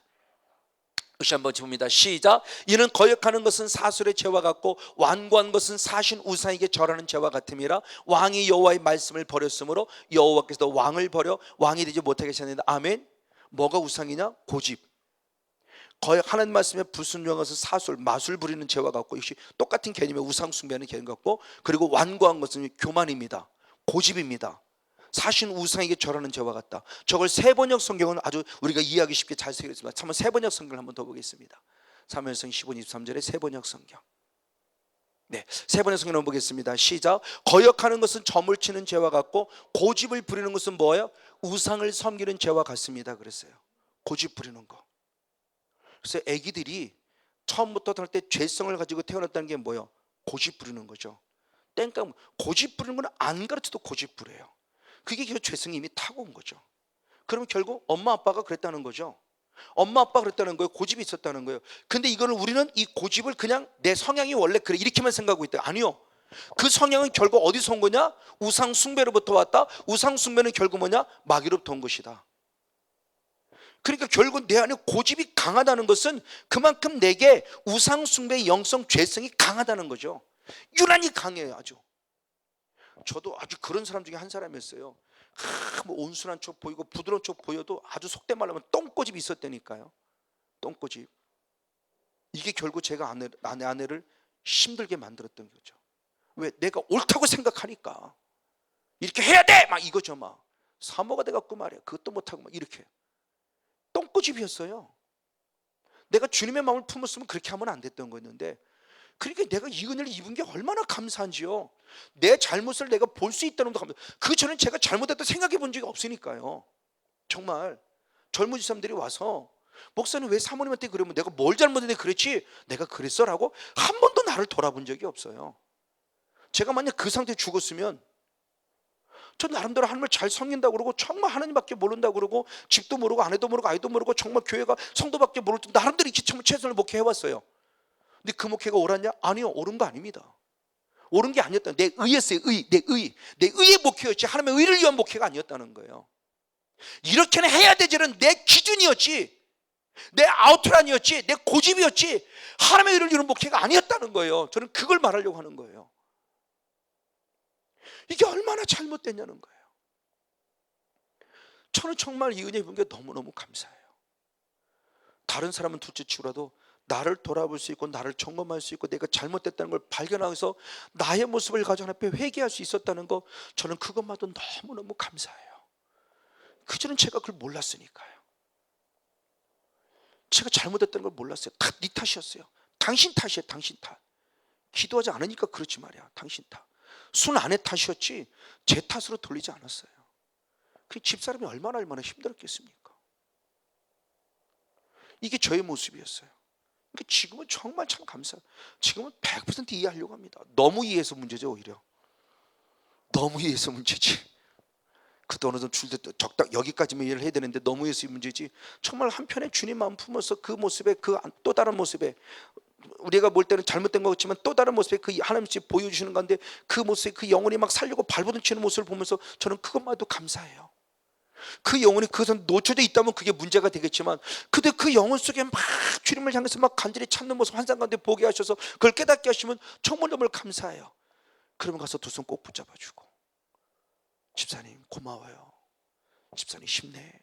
Speaker 1: 다시 한번 봅니다. 시작. 이는 거역하는 것은 사술의 죄와 같고 완고한 것은 사신 우상에게 절하는 죄와 같음이라. 왕이 여호와의 말씀을 버렸으므로 여호와께서 왕을 버려 왕이 되지 못하게 하셨는데. 아멘. 뭐가 우상이냐? 고집. 하나님 말씀에 불순종한 것은 사술, 마술 부리는 죄와 같고, 역시 똑같은 개념의 우상 숭배하는 개념 같고, 그리고 완고한 것은 교만입니다. 고집입니다. 사신 우상에게 절하는 죄와 같다. 저걸 세번역 성경은 아주 우리가 이해하기 쉽게 잘 쓰겠습니다. 한번 세번역 성경을 한번 더 보겠습니다. 사무엘상 15장 23절에 세번역 성경. 네, 세번역 성경 한번 보겠습니다. 시작. 거역하는 것은 점을 치는 죄와 같고 고집을 부리는 것은 뭐예요? 우상을 섬기는 죄와 같습니다. 그랬어요. 고집 부리는 거. 그래서 아기들이 처음부터 태어날 때 죄성을 가지고 태어났다는 게 뭐예요? 고집 부리는 거죠. 땡깡. 고집 부리는 건 안 가르쳐도 고집 부려요. 그게 결국 죄성이 이미 타고 온 거죠. 그러면 결국 엄마 아빠가 그랬다는 거죠. 엄마 아빠가 그랬다는 거예요. 고집이 있었다는 거예요. 근데 이거는 우리는 이 고집을 그냥 내 성향이 원래 그래 이렇게만 생각하고 있다. 아니요. 그 성향은 결국 어디서 온 거냐? 우상 숭배로부터 왔다. 우상 숭배는 결국 뭐냐? 마귀로부터 온 것이다. 그러니까 결국 내 안에 고집이 강하다는 것은 그만큼 내게 우상 숭배의 영성 죄성이 강하다는 거죠. 유난히 강해요. 아주. 저도 아주 그런 사람 중에 한 사람이었어요. 뭐 온순한 척 보이고 부드러운 척 보여도 아주 속된 말로 하면 똥고집이 있었다니까요. 똥고집. 이게 결국 제가 아내를 힘들게 만들었던 거죠. 왜? 내가 옳다고 생각하니까 이렇게 해야 돼! 막 이거죠. 막 사모가 돼갖고 말이야. 그것도 못하고 막 이렇게. 똥고집이었어요. 내가 주님의 마음을 품었으면 그렇게 하면 안 됐던 거였는데, 그러니까 내가 이 은혜를 입은 게 얼마나 감사한지요. 내 잘못을 내가 볼 수 있다는 것도 감사. 그 전에 제가 잘못했다 생각해 본 적이 없으니까요. 정말 젊은 사람들이 와서 목사님 왜 사모님한테 그러면 내가 뭘 잘못했는데 그랬지? 내가 그랬어라고 한 번도 나를 돌아본 적이 없어요. 제가 만약 그 상태에 죽었으면 저 나름대로 하나님을 잘 섬긴다고 그러고 정말 하나님밖에 모른다고 그러고 집도 모르고 아내도 모르고 아이도 모르고 정말 교회가 성도밖에 모를 때 나름대로 이렇게 정말 최선을 목회해왔어요. 근데 그 목회가 옳았냐? 아니요, 옳은 거 아닙니다. 옳은 게 아니었다. 내 의였어요. 내 의의 목회였지 하나님의 의를 위한 목회가 아니었다는 거예요. 이렇게는 해야 되지는 내 기준이었지, 내 아우트라인이었지, 내 고집이었지 하나님의 의를 위한 목회가 아니었다는 거예요. 저는 그걸 말하려고 하는 거예요. 이게 얼마나 잘못됐냐는 거예요. 저는 정말 이 은혜 입은 게 너무너무 감사해요. 다른 사람은 둘째 치고라도 나를 돌아볼 수 있고 나를 점검할 수 있고 내가 잘못됐다는 걸 발견하면서 나의 모습을 가지고 하나님 앞에 회개할 수 있었다는 거, 저는 그것마저 너무너무 감사해요. 그전엔 제가 그걸 몰랐으니까요. 제가 잘못했다는 걸 몰랐어요. 다 네 탓이었어요. 당신 탓이에요. 당신 탓. 기도하지 않으니까 그렇지 말이야. 당신 탓. 순 아내 탓이었지 제 탓으로 돌리지 않았어요. 그 집사람이 얼마나 힘들었겠습니까? 이게 저의 모습이었어요. 그러니까 지금은 정말 참 감사해요. 지금은 100% 이해하려고 합니다. 너무 이해해서 문제죠. 오히려 너무 이해해서 문제지. 그때 어느 정도 줄때 적당 여기까지만 이해를 해야 되는데 너무 이해해서 문제지. 정말 한편에 주님 마음 품어서 그 모습에 그 또 다른 모습에 우리가 볼 때는 잘못된 것 같지만 또 다른 모습에 그 하나님이 보여주시는 건데 그 모습에 그 영혼이 막 살려고 발버둥치는 모습을 보면서 저는 그것만도 감사해요. 그 영혼이 그것에 놓쳐져 있다면 그게 문제가 되겠지만, 근데 그 영혼 속에 막 주님을 향해서 막 간절히 찾는 모습 환상 가운데 보게 하셔서 그걸 깨닫게 하시면 정말 정말 감사해요. 그러면 가서 두 손 꼭 붙잡아주고, 집사님 고마워요, 집사님 힘내,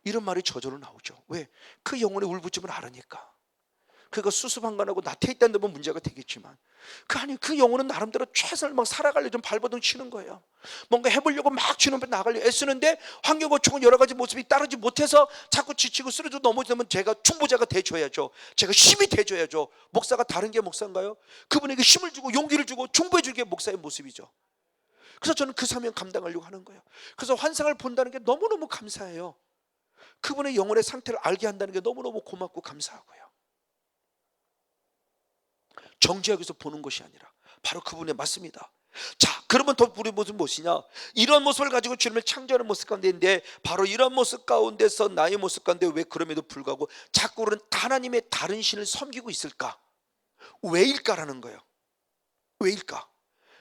Speaker 1: 이런 말이 저절로 나오죠. 왜? 그 영혼의 울부짖음을 알으니까. 그가 수수방관하고 나태해있다는 데면 문제가 되겠지만, 그 영혼은 나름대로 최선을 막 살아가려 좀 발버둥 치는 거예요. 뭔가 해보려고 막 주님 앞에 나가려 애쓰는데 환경 고충은 여러 가지 모습이 따르지 못해서 자꾸 지치고 쓰러져 넘어지면 제가 중보자가 돼줘야죠. 제가 힘이 돼줘야죠. 목사가 다른 게 목사인가요? 그분에게 힘을 주고 용기를 주고 중보해 주는 게 목사의 모습이죠. 그래서 저는 그 사명 감당하려고 하는 거예요. 그래서 환상을 본다는 게 너무너무 감사해요. 그분의 영혼의 상태를 알게 한다는 게 너무너무 고맙고 감사하고요. 정죄하기 위해서 보는 것이 아니라 바로 그분의 맞습니다. 자, 그러면 더 우리 모습은 무엇이냐? 이런 모습을 가지고 주님을 창조하는 모습 가운데인데, 바로 이런 모습 가운데서 나의 모습 가운데 왜 그럼에도 불구하고 자꾸 우리는 하나님의 다른 신을 섬기고 있을까? 왜일까라는 거예요. 왜일까?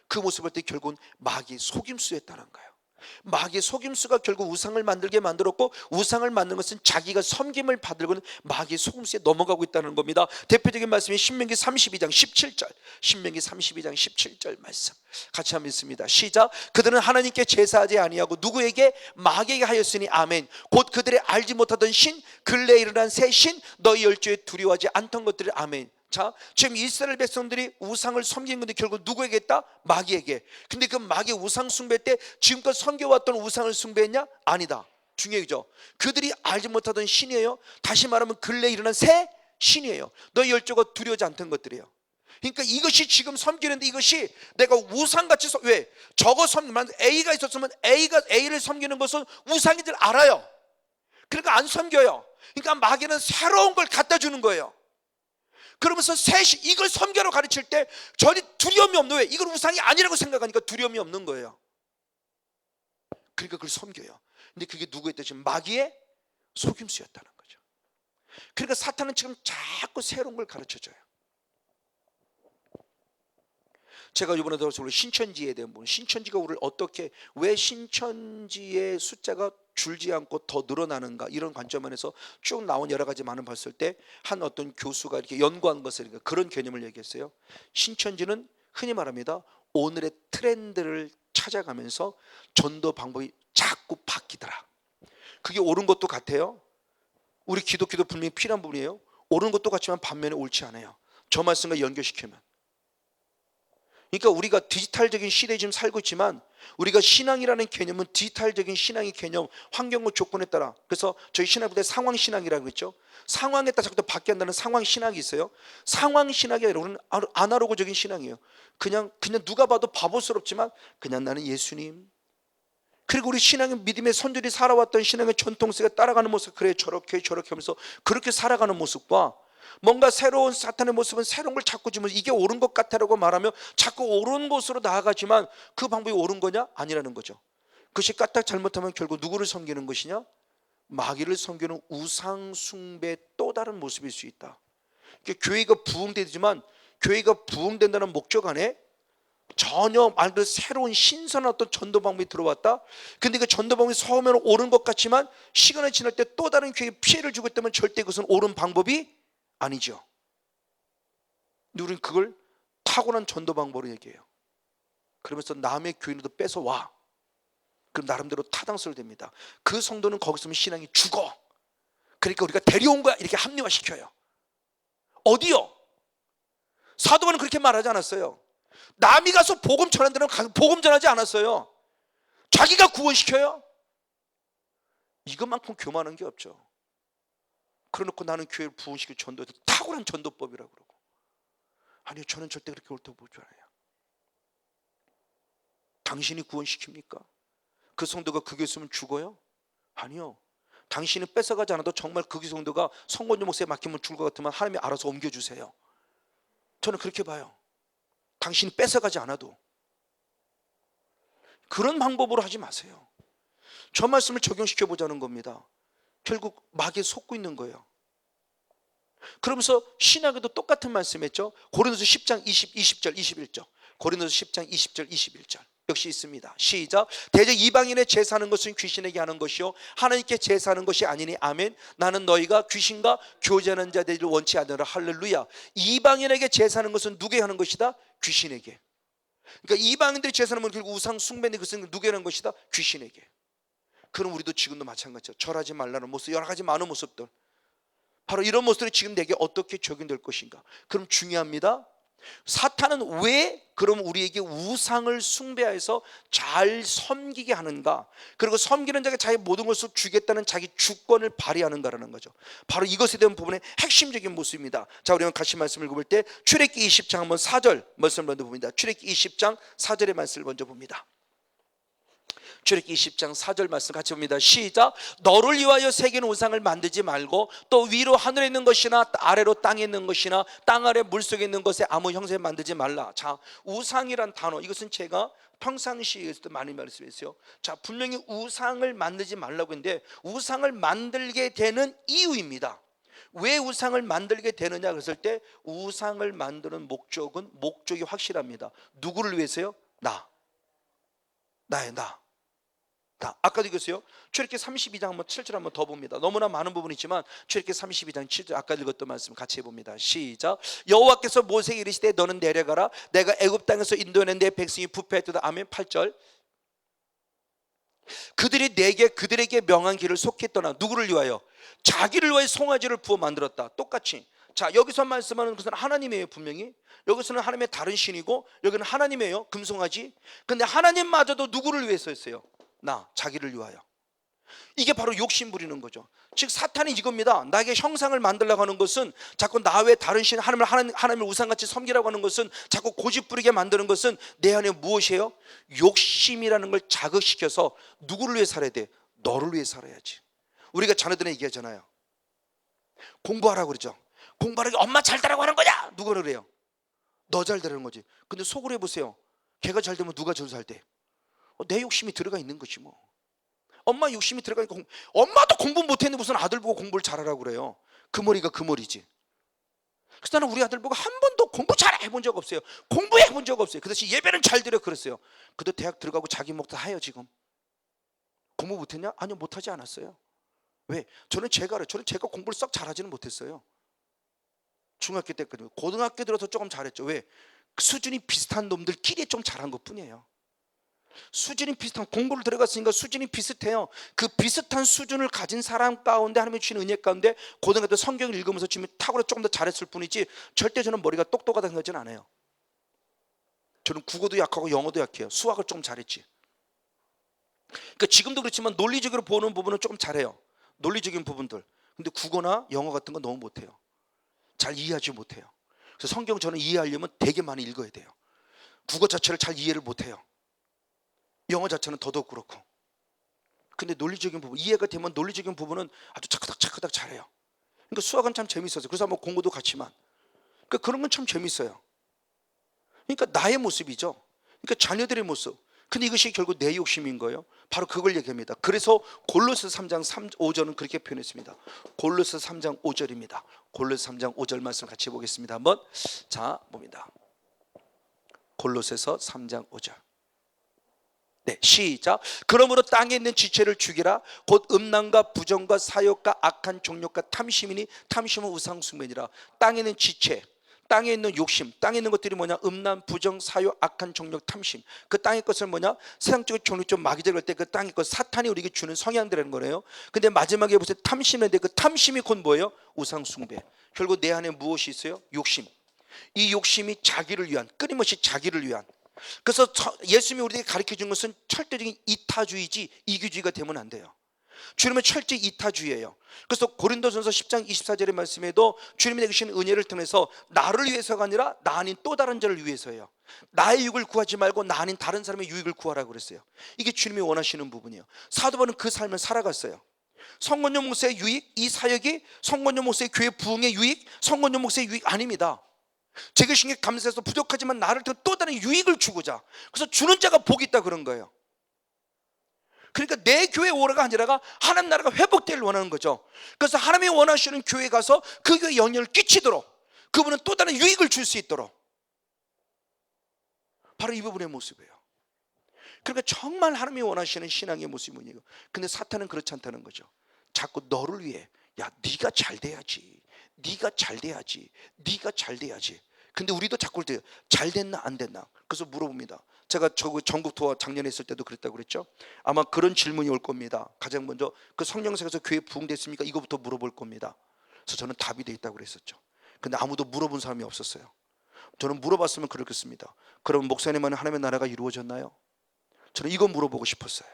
Speaker 1: 그 모습을 볼 때 결국은 마귀의 속임수였다는 거예요. 마귀의 속임수가 결국 우상을 만들게 만들었고, 우상을 만든 것은 자기가 섬김을 받으려고는 마귀의 속임수에 넘어가고 있다는 겁니다. 대표적인 말씀이 신명기 32장 17절, 신명기 32장 17절 말씀 같이 한번 읽습니다. 시작. 그들은 하나님께 제사하지 아니하고 누구에게? 마귀에게 하였으니 아멘. 곧 그들의 알지 못하던 신, 근래에 일어난 새 신, 너희 열조에 두려워하지 않던 것들을 아멘. 자, 지금 이스라엘 백성들이 우상을 섬기는 건데 결국 누구에게 했다? 마귀에게. 근데 그 마귀 우상 숭배 때 지금껏 섬겨왔던 우상을 숭배했냐? 아니다. 중요하죠. 그들이 알지 못하던 신이에요. 다시 말하면 근래에 일어난 새 신이에요. 너희 열조가 두려워하지 않던 것들이에요. 그러니까 이것이 지금 섬기는데, 이것이 내가 우상같이 왜? 저거 섬기면 A가 있었으면 A가 A를 섬기는 것은 우상인 줄 알아요. 그러니까 안 섬겨요. 그러니까 마귀는 새로운 걸 갖다 주는 거예요. 그러면서 셋이 이걸 섬겨로 가르칠 때 전혀 두려움이 없는, 왜? 이걸 우상이 아니라고 생각하니까 두려움이 없는 거예요. 그러니까 그걸 섬겨요. 근데 그게 누구의 뜻이면 마귀의 속임수였다는 거죠. 그러니까 사탄은 지금 자꾸 새로운 걸 가르쳐줘요. 제가 이번에도 신천지에 대한 부분, 신천지가 우리를 어떻게, 왜 신천지의 숫자가 줄지 않고 더 늘어나는가, 이런 관점에서 쭉 나온 여러 가지 많은 봤을 때 한 어떤 교수가 이렇게 연구한 것을, 그런 개념을 얘기했어요. 신천지는 흔히 말합니다, 오늘의 트렌드를 찾아가면서 전도 방법이 자꾸 바뀌더라. 그게 옳은 것도 같아요. 우리 기독교도 분명히 필요한 부분이에요. 옳은 것도 같지만 반면에 옳지 않아요. 저 말씀과 연결시키면. 그러니까 우리가 디지털적인 시대에 지금 살고 있지만, 우리가 신앙이라는 개념은 디지털적인 신앙의 개념, 환경과 조건에 따라, 그래서 저희 신학부대 상황신학이라고 했죠. 상황에 따라서 또 바뀌어간다는 상황신학이 있어요. 상황신학이 아니라 아날로그적인 신앙이에요. 그냥 누가 봐도 바보스럽지만 그냥 나는 예수님, 그리고 우리 신앙의 믿음의 선들이 살아왔던 신앙의 전통세가 따라가는 모습, 그래 저렇게 하면서 그렇게 살아가는 모습과, 뭔가 새로운 사탄의 모습은 새로운 걸 자꾸 주면서 이게 옳은 것 같다라고 말하며 자꾸 옳은 곳으로 나아가지만, 그 방법이 옳은 거냐? 아니라는 거죠. 그것이 까딱 잘못하면 결국 누구를 섬기는 것이냐? 마귀를 섬기는 우상 숭배의 또 다른 모습일 수 있다. 그러니까 교회가 부흥되지만, 교회가 부흥된다는 목적 안에 전혀 말 그대로 새로운 신선한 어떤 전도 방법이 들어왔다. 근데 그 전도 방법이 처음에는 옳은 것 같지만 시간이 지날 때 또 다른 교회에 피해를 주고 있다면 절대 그것은 옳은 방법이 아니죠. 우리는 그걸 타고난 전도 방법으로 얘기해요. 그러면서 남의 교인도 뺏어와. 그럼 나름대로 타당성을 됩니다. 그 성도는 거기서 신앙이 죽어. 그러니까 우리가 데려온 거야, 이렇게 합리화시켜요. 어디요? 사도바는 그렇게 말하지 않았어요. 남이 가서 복음 전하는 데는 복음 전하지 않았어요. 자기가 구원시켜요. 이것만큼 교만한 게 없죠. 그래놓고 나는 교회를 부흥시킬 전도에 탁월한 전도법이라고 그러고, 아니요, 저는 절대 그렇게 옳다고 보지 않아요. 당신이 구원시킵니까? 그 성도가 그 교회 있으면 죽어요? 아니요. 당신이 뺏어가지 않아도 정말 그 성도가 성권주 목사에 맡기면 죽을 것 같으면 하나님이 알아서 옮겨주세요. 저는 그렇게 봐요. 당신이 뺏어가지 않아도. 그런 방법으로 하지 마세요. 저 말씀을 적용시켜 보자는 겁니다. 결국 마귀에 속고 있는 거예요. 그러면서 신학에도 똑같은 말씀했죠. 고린도서 10장 20절 21절. 고린도서 10장 20절 21절. 역시 있습니다. 시작. 대저 이방인의 제사하는 것은 귀신에게 하는 것이요 하나님께 제사하는 것이 아니니 아멘. 나는 너희가 귀신과 교제하는 자들을 원치 않으라. 할렐루야. 이방인에게 제사하는 것은 누구에게 하는 것이다? 귀신에게. 그러니까 이방인들이 제사하는 건 결국 우상 숭배인데 그것은 누구에게 하는 것이다? 귀신에게. 그럼 우리도 지금도 마찬가지죠. 절하지 말라는 모습, 여러 가지 많은 모습들, 바로 이런 모습들이 지금 내게 어떻게 적용될 것인가. 그럼 중요합니다. 사탄은 왜 그럼 우리에게 우상을 숭배해서 잘 섬기게 하는가, 그리고 섬기는 자에게 자기 모든 것을 주겠다는 자기 주권을 발휘하는가라는 거죠. 바로 이것에 대한 부분의 핵심적인 모습입니다. 자, 우리 같이 말씀을 읽어볼 때 출애굽기 20장 한번 4절 말씀을 먼저 봅니다. 출애굽기 20장 4절의 말씀을 먼저 봅니다. 출애굽기 20장 4절 말씀 같이 봅니다. 시작. 너를 위하여 새기는 우상을 만들지 말고 또 위로 하늘에 있는 것이나 아래로 땅에 있는 것이나 땅 아래 물속에 있는 것에 아무 형상 만들지 말라. 자, 우상이란 단어, 이것은 제가 평상시에서도 많이 말씀했어요. 자, 분명히 우상을 만들지 말라고 했는데 우상을 만들게 되는 이유입니다. 왜 우상을 만들게 되느냐 그랬을 때 우상을 만드는 목적이 확실합니다. 누구를 위해서요? 나의 나. 아까도 읽었어요. 출애굽기 32장 한번 7절 한번 더 봅니다. 너무나 많은 부분이지만 출애굽기 32장 7절 아까 읽었던 말씀 같이 해봅니다. 시작. 여호와께서 모세에게 이르시되 너는 내려가라. 내가 애굽 땅에서 인도해낸 내 백성이 부패했도다. 아멘. 8절. 그들이 그들에게 명한 길을 속히 떠나 누구를 위하여? 자기를 위하여 송아지를 부어 만들었다. 똑같이. 자, 여기서 말씀하는 것은 하나님이에요. 분명히 여기서는 하나님의 다른 신이고 여기는 하나님이에요. 금송아지. 근데 하나님마저도 누구를 위해서 했어요? 자기를 위하여. 이게 바로 욕심 부리는 거죠. 즉 사탄이 이겁니다. 나에게 형상을 만들려고 하는 것은, 자꾸 나 외 다른 신 하나님을 우상같이 섬기라고 하는 것은, 자꾸 고집 부리게 만드는 것은 내 안에 무엇이에요? 욕심이라는 걸 자극시켜서 누구를 위해 살아야 돼? 너를 위해 살아야지. 우리가 자녀들에게 얘기하잖아요. 공부하라고 그러죠. 공부하라고 엄마 잘 되라고 하는 거냐? 누가 그래요? 너 잘 되라는 거지. 근데 속으로 해보세요. 걔가 잘 되면 누가 저 잘 돼? 내 욕심이 들어가 있는 거지 뭐. 엄마 욕심이 들어가니까 엄마도 공부 못했는데 무슨 아들 보고 공부를 잘하라고 그래요. 그 머리가 그 머리지. 그래서 나는 우리 아들 보고 한 번도 공부 잘 해본 적 없어요. 공부해 본 적 없어요. 그 대신 예배는 잘 드려 그랬어요. 그도 대학 들어가고 자기 목 다 해요 지금. 공부 못했냐? 아니요, 못하지 않았어요. 왜? 저는 제가 공부를 썩 잘하지는 못했어요. 중학교 때까지. 고등학교 들어서 조금 잘했죠. 왜? 수준이 비슷한 놈들끼리 좀 잘한 것 뿐이에요. 수준이 비슷한, 공부를 들어갔으니까 수준이 비슷해요. 그 비슷한 수준을 가진 사람 가운데 하나님의 주신 은혜 가운데 고등학교 때 성경을 읽으면서 지금 탁월하 조금 더 잘했을 뿐이지 절대 저는 머리가 똑똑하다 생각하지는 않아요. 저는 국어도 약하고 영어도 약해요. 수학을 좀 잘했지. 그러니까 지금도 그렇지만 논리적으로 보는 부분은 조금 잘해요. 논리적인 부분들. 근데 국어나 영어 같은 건 너무 못해요. 잘 이해하지 못해요. 그래서 성경 저는 이해하려면 되게 많이 읽어야 돼요. 국어 자체를 잘 이해를 못해요. 영어 자체는 더더욱 그렇고. 근데 논리적인 부분, 이해가 되면 논리적인 부분은 아주 차크닥 잘해요. 그러니까 수학은 참 재밌었어요. 그래서 뭐 공부도 같지만, 그러니까 그런 건 참 재밌어요. 그러니까 나의 모습이죠. 그러니까 자녀들의 모습. 근데 이것이 결국 내 욕심인 거예요. 바로 그걸 얘기합니다. 그래서 골로새 3장 5절은 그렇게 표현했습니다. 골로새 3장 5절입니다. 골로새 3장 5절 말씀 같이 보겠습니다. 한번 자 봅니다. 골로새서 3장 5절. 네, 시작. 그러므로 땅에 있는 지체를 죽이라. 곧 음란과 부정과 사욕과 악한 종욕과 탐심이니 탐심은 우상 숭배니라. 땅에 있는 지체, 땅에 있는 욕심, 땅에 있는 것들이 뭐냐? 음란, 부정, 사욕, 악한 종욕, 탐심. 그 땅의 것은 뭐냐? 세상적인 종욕 좀 마귀적일 때 그 땅의 것, 사탄이 우리에게 주는 성향들이라는 거예요. 근데 마지막에 보세요. 탐심인데 그 탐심이 곧 뭐예요? 우상 숭배. 결국 내 안에 무엇이 있어요? 욕심. 이 욕심이 자기를 위한, 끊임없이 자기를 위한. 그래서 예수님이 우리에게 가르쳐준 것은 철저적인 이타주의지 이기주의가 되면 안 돼요. 주님은 철저히 이타주의예요. 그래서 고린도전서 10장 24절의 말씀에도 주님이 내주신 은혜를 통해서 나를 위해서가 아니라 나 아닌 또 다른 자를 위해서예요. 나의 유익을 구하지 말고 나 아닌 다른 사람의 유익을 구하라고 그랬어요. 이게 주님이 원하시는 부분이에요. 사도 바울은 그 삶을 살아갔어요. 성건용 목사의 유익, 이 사역이 성건용 목사의 교회 부흥의 유익, 성건용 목사의 유익 아닙니다. 제 것인 게 감사해서 부족하지만 나를 통해 또 다른 유익을 주고자. 그래서 주는 자가 복이 있다 그런 거예요. 그러니까 내 교회 오라가 아니라가 하나님 나라가 회복되길 원하는 거죠. 그래서 하나님이 원하시는 교회에 가서 그 교회에 영향을 끼치도록, 그분은 또 다른 유익을 줄 수 있도록, 바로 이 부분의 모습이에요. 그러니까 정말 하나님이 원하시는 신앙의 모습이 뭐냐고. 근데 사탄은 그렇지 않다는 거죠. 자꾸 너를 위해, 야 네가 잘 돼야지, 네가 잘 돼야지, 네가 잘 돼야지. 근데 우리도 자꾸 잘 됐나 안 됐나. 그래서 물어봅니다. 제가 전국 투어 작년에 했을 때도 그랬다고 그랬죠. 아마 그런 질문이 올 겁니다. 가장 먼저 그 성령사에서 교회 부흥됐습니까? 이거부터 물어볼 겁니다. 그래서 저는 답이 돼 있다고 그랬었죠. 근데 아무도 물어본 사람이 없었어요. 저는 물어봤으면 그렇겠습니다. 그럼 목사님은 하나님의 나라가 이루어졌나요? 저는 이거 물어보고 싶었어요.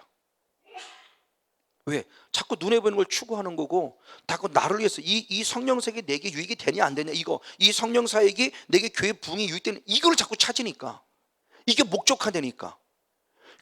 Speaker 1: 왜? 자꾸 눈에 보이는 걸 추구하는 거고, 자꾸 나를 위해서 이 성령사역이 내게 유익이 되냐 안 되냐, 이거 이 성령사역이 내게 교회 부흥이 유익되는, 이걸 자꾸 찾으니까 이게 목적화되니까.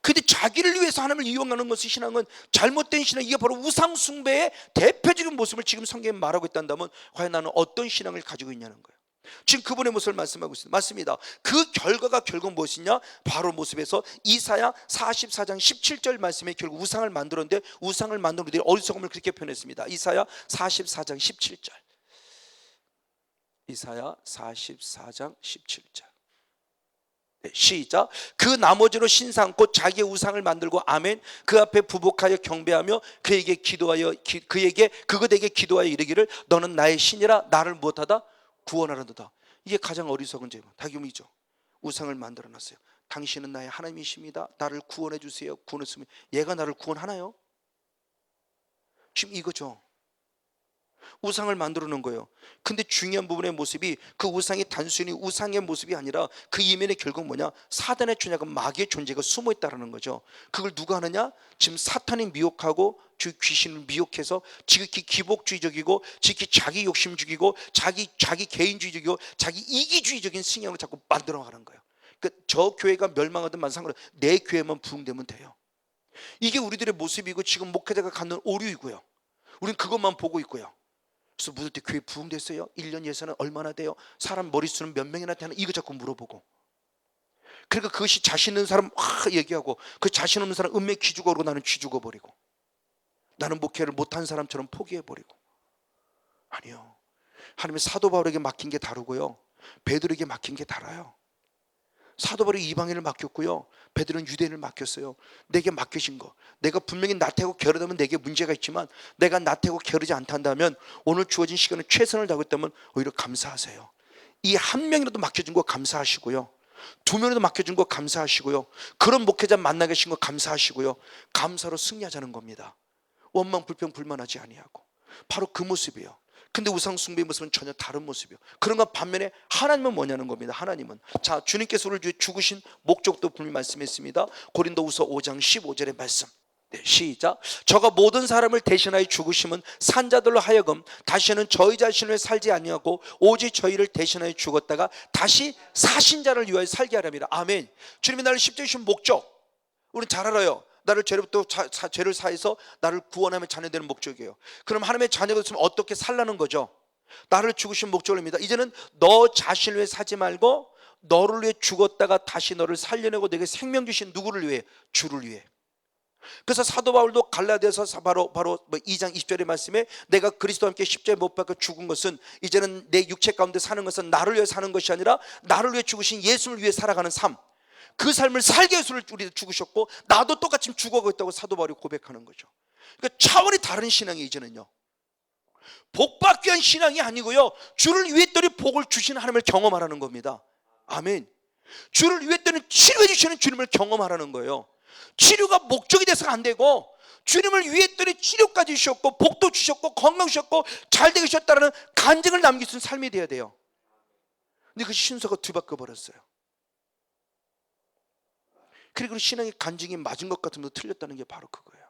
Speaker 1: 근데 자기를 위해서 하나님을 이용하는 것이 신앙은 잘못된 신앙, 이게 바로 우상 숭배의 대표적인 모습을 지금 성경에 말하고 있다면 과연 나는 어떤 신앙을 가지고 있냐는 거예요. 지금 그분의 모습을 말씀하고 있습니다. 맞습니다. 그 결과가 결국 무엇이냐? 바로 모습에서 이사야 44장 17절 말씀에 결국 우상을 만들었는데, 우상을 만든 우리들이 어리석음을 그렇게 표현했습니다. 이사야 44장 17절. 이사야 44장 17절. 네, 시작. 그 나머지로 신상고 자기의 우상을 만들고, 아멘, 그 앞에 부복하여 경배하며 그에게 그것에게 기도하여 이르기를 너는 나의 신이라, 나를 무엇하다? 구원하려도다. 이게 가장 어리석은 죄, 다귐이죠. 우상을 만들어놨어요. 당신은 나의 하나님이십니다, 나를 구원해 주세요. 구원했으면 얘가 나를 구원하나요? 지금 이거죠. 우상을 만들어 놓은 거예요. 근데 중요한 부분의 모습이, 그 우상이 단순히 우상의 모습이 아니라 그 이면에 결국 뭐냐? 사단의 존재가, 마귀의 존재가 숨어 있다는 거죠. 그걸 누가 하느냐? 지금 사탄이 미혹하고 주 귀신을 미혹해서 지극히 기복주의적이고 지극히 자기 욕심주의고 자기 개인주의적이고 자기 이기주의적인 신앙을 자꾸 만들어 가는 거예요. 그러니까 저 교회가 멸망하든 만상으로 내 교회만 부흥되면 돼요. 이게 우리들의 모습이고 지금 목회자가 갖는 오류이고요. 우리는 그것만 보고 있고요. 그래서 묻을 때 교회 부흥됐어요? 1년 예산은 얼마나 돼요? 사람 머릿수는 몇 명이나 되나? 이거 자꾸 물어보고. 그러니까 그것이 자신 있는 사람 확 얘기하고, 그 자신 없는 사람 은매 기죽어 오르고 나는 쥐죽어 버리고, 나는 목회를 못한 사람처럼 포기해 버리고. 아니요. 하나님의 사도 바울에게 맡긴 게 다르고요, 베드로에게 맡긴 게 달라요. 사도 바울이 이방인을 맡겼고요, 베드로는 유대인을 맡겼어요. 내게 맡기신 거, 내가 분명히 나태하고 게으르다면 내게 문제가 있지만, 내가 나태하고 게으르지 않다면 오늘 주어진 시간에 최선을 다하고 있다면 오히려 감사하세요. 이 한 명이라도 맡겨준 거 감사하시고요, 2명이라도 맡겨준 거 감사하시고요, 그런 목회자 만나 계신 거 감사하시고요. 감사로 승리하자는 겁니다. 원망 불평 불만하지 아니하고. 바로 그 모습이에요. 근데 우상 숭배의 모습은 전혀 다른 모습이에요. 그런가 반면에 하나님은 뭐냐는 겁니다. 하나님은, 자, 주님께서 우리를 죽으신 목적도 분명히 말씀했습니다. 고린도후서 5장 15절의 말씀. 네, 시작. 저가 모든 사람을 대신하여 죽으심은 산자들로 하여금 다시는 저희 자신을 살지 아니하고 오직 저희를 대신하여 죽었다가 다시 사신 자를 위하여 살게 하렵니다. 아멘. 주님이 나를 십자가에 주신 목적, 우리는 잘 알아요. 나를 죄로부터 죄를 사해서 나를 구원하며 자녀되는 목적이에요. 그럼 하나님의 자녀가 됐으면 어떻게 살라는 거죠? 나를 죽으신 목적입니다. 이제는 너 자신을 위해 사지 말고 너를 위해 죽었다가 다시 너를 살려내고 내게 생명 주신 누구를 위해? 주를 위해. 그래서 사도 바울도 갈라디아서 바로 2장 20절의 말씀에 내가 그리스도와 함께 십자가에 못 박혀 죽은 것은 이제는 내 육체 가운데 사는 것은 나를 위해 사는 것이 아니라 나를 위해 죽으신 예수를 위해 살아가는 삶, 그 삶을 살게 해서 우리 죽으셨고 나도 똑같이 죽어가고 있다고 사도 바울이 고백하는 거죠. 그러니까 차원이 다른 신앙이 이제는요, 복받기 위한 신앙이 아니고요, 주를 위했더니 복을 주시는 하나님을 경험하라는 겁니다. 아멘. 주를 위했더니 치료해 주시는 주님을 경험하라는 거예요. 치료가 목적이 돼서가 안 되고, 주님을 위했더니 치료까지 주셨고 복도 주셨고 건강 주셨고 잘 되게 주셨다는 간증을 남길 수 있는 삶이 돼야 돼요. 근데 그 순서가 뒤바뀌어 버렸어요. 그리고 신앙의 간증이 맞은 것 같으면서 틀렸다는 게 바로 그거예요.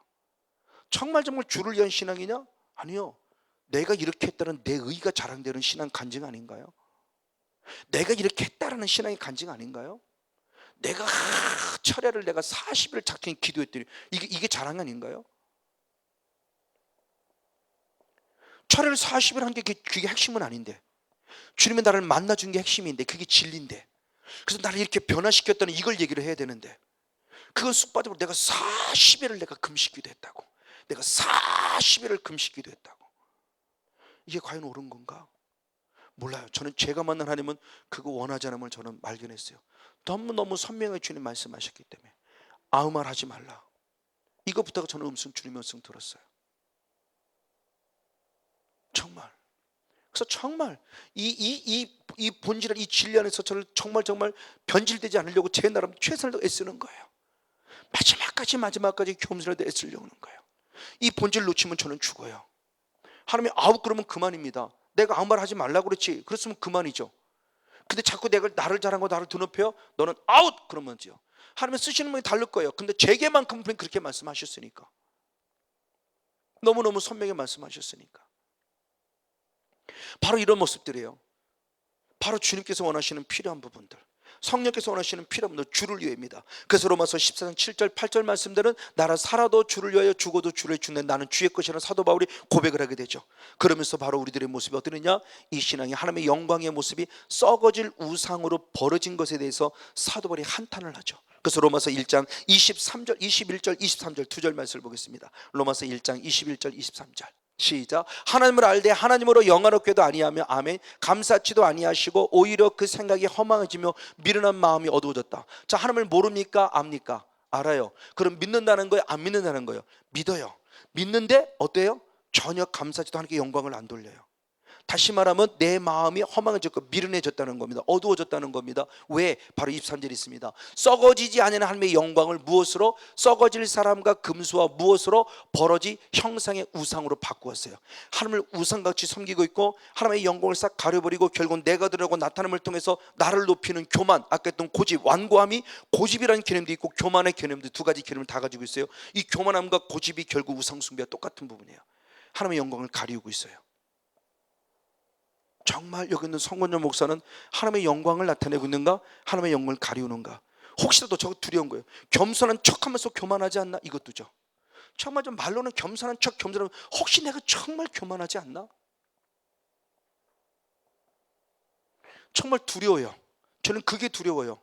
Speaker 1: 정말 주를 위한 신앙이냐? 아니요. 내가 이렇게 했다는 내 의가 자랑되는 신앙 간증 아닌가요? 내가 이렇게 했다라는 신앙의 간증 아닌가요? 내가 철야를 내가 40일 작정히 기도했더니 이게 자랑 아닌가요? 철야를 40일 한 게 그게 핵심은 아닌데, 주님이 나를 만나준 게 핵심인데, 그게 진리인데, 그래서 나를 이렇게 변화시켰다는 이걸 얘기를 해야 되는데, 그건 쑥 빠지고 내가 40일을 내가 금식기도 했다고, 내가 40일을 금식기도 했다고. 이게 과연 옳은 건가? 몰라요. 저는 제가 만난 하나님은 그거 원하지 않음을 저는 발견했어요. 너무너무 선명하게 주님 말씀하셨기 때문에 아무 말 하지 말라. 이것부터가 저는 주님의 음성 들었어요. 정말. 그래서 정말 이 본질을, 이 진리 안에서 저를 정말 변질되지 않으려고 제 나름 최선을 애쓰는 거예요. 마지막까지 겸손해도 애쓰려고 하는 거예요. 이 본질 놓치면 저는 죽어요. 하나님이 아웃 그러면 그만입니다. 내가 아무 말 하지 말라고 그랬지, 그랬으면 그만이죠. 근데 자꾸 나를 잘한 거 나를 드높여, 너는 아웃 그러면요, 하나님은 쓰시는 분이 다를 거예요. 근데 제게만큼은 그렇게 말씀하셨으니까, 너무너무 선명히 말씀하셨으니까. 바로 이런 모습들이에요. 바로 주님께서 원하시는 필요한 부분들, 성령께서 원하시는 필요한 부분들, 주를 위해입니다. 그래서 로마서 14장 7절 8절 말씀들은 나는 살아도 주를 위하여 죽어도 주를 주는 나는 주의 것이라는 사도 바울이 고백을 하게 되죠. 그러면서 바로 우리들의 모습이 어떠느냐, 이 신앙이 하나님의 영광의 모습이 썩어질 우상으로 벌어진 것에 대해서 사도 바울이 한탄을 하죠. 그래서 로마서 1장 23절 21절 23절 두 절 말씀을 보겠습니다. 로마서 1장 21절 23절 시작. 하나님을 알되 하나님으로 영화롭게도 아니하며 아멘 감사치도 아니하시고 오히려 그 생각이 허망해지며 미련한 마음이 어두워졌다. 자, 하나님을 모릅니까? 압니까? 알아요. 그럼 믿는다는 거예요? 안 믿는다는 거예요? 믿어요. 믿는데 어때요? 전혀 감사치도 하나님께 영광을 안 돌려요. 다시 말하면 내 마음이 허망해졌고 미련해졌다는 겁니다. 어두워졌다는 겁니다. 왜? 바로 23절이 있습니다. 썩어지지 않는 하나님의 영광을 무엇으로? 썩어질 사람과 금수와 무엇으로? 버러지 형상의 우상으로 바꾸었어요. 하나님을 우상같이 섬기고 있고 하나님의 영광을 싹 가려버리고 결국 내가 들어가고 나타남을 통해서 나를 높이는 교만, 아까 했던 고집, 완고함이, 고집이라는 개념도 있고 교만의 개념도, 두 가지 개념을 다 가지고 있어요. 이 교만함과 고집이 결국 우상숭배와 똑같은 부분이에요. 하나님의 영광을 가리우고 있어요. 정말 여기 있는 성권전 목사는 하나님의 영광을 나타내고 있는가? 하나님의 영광을 가리우는가? 혹시라도 저거 두려운 거예요. 겸손한 척하면서 교만하지 않나? 이것도죠. 정말 좀 말로는 겸손한 척, 겸손하면 혹시 내가 정말 교만하지 않나? 정말 두려워요. 저는 그게 두려워요.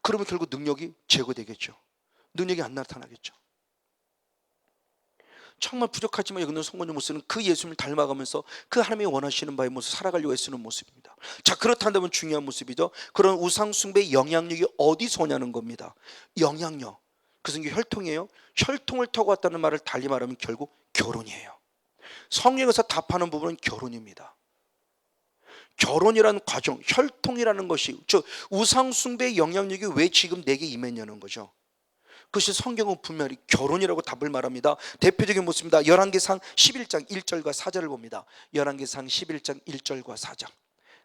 Speaker 1: 그러면 결국 능력이 제거되겠죠. 능력이 안 나타나겠죠. 정말 부족하지만 여기 있는 성권전 목사는 그 예수님을 닮아가면서 그 하나님이 원하시는 바의 모습 살아가려고 애쓰는 모습입니다. 자, 그렇다면 중요한 모습이죠. 그런 우상 숭배의 영향력이 어디서 오냐는 겁니다. 영향력. 그래서 이게 혈통이에요. 혈통을 타고 왔다는 말을 달리 말하면 결국 결혼이에요. 성경에서 답하는 부분은 결혼입니다. 결혼이라는 과정, 혈통이라는 것이, 즉 우상 숭배의 영향력이 왜 지금 내게 임했냐는 거죠. 그것이 성경은 분명히 결혼이라고 답을 말합니다. 대표적인 모습입니다. 열왕기상 11장 1절과 4절을 봅니다. 열왕기상 11장 1절과 4장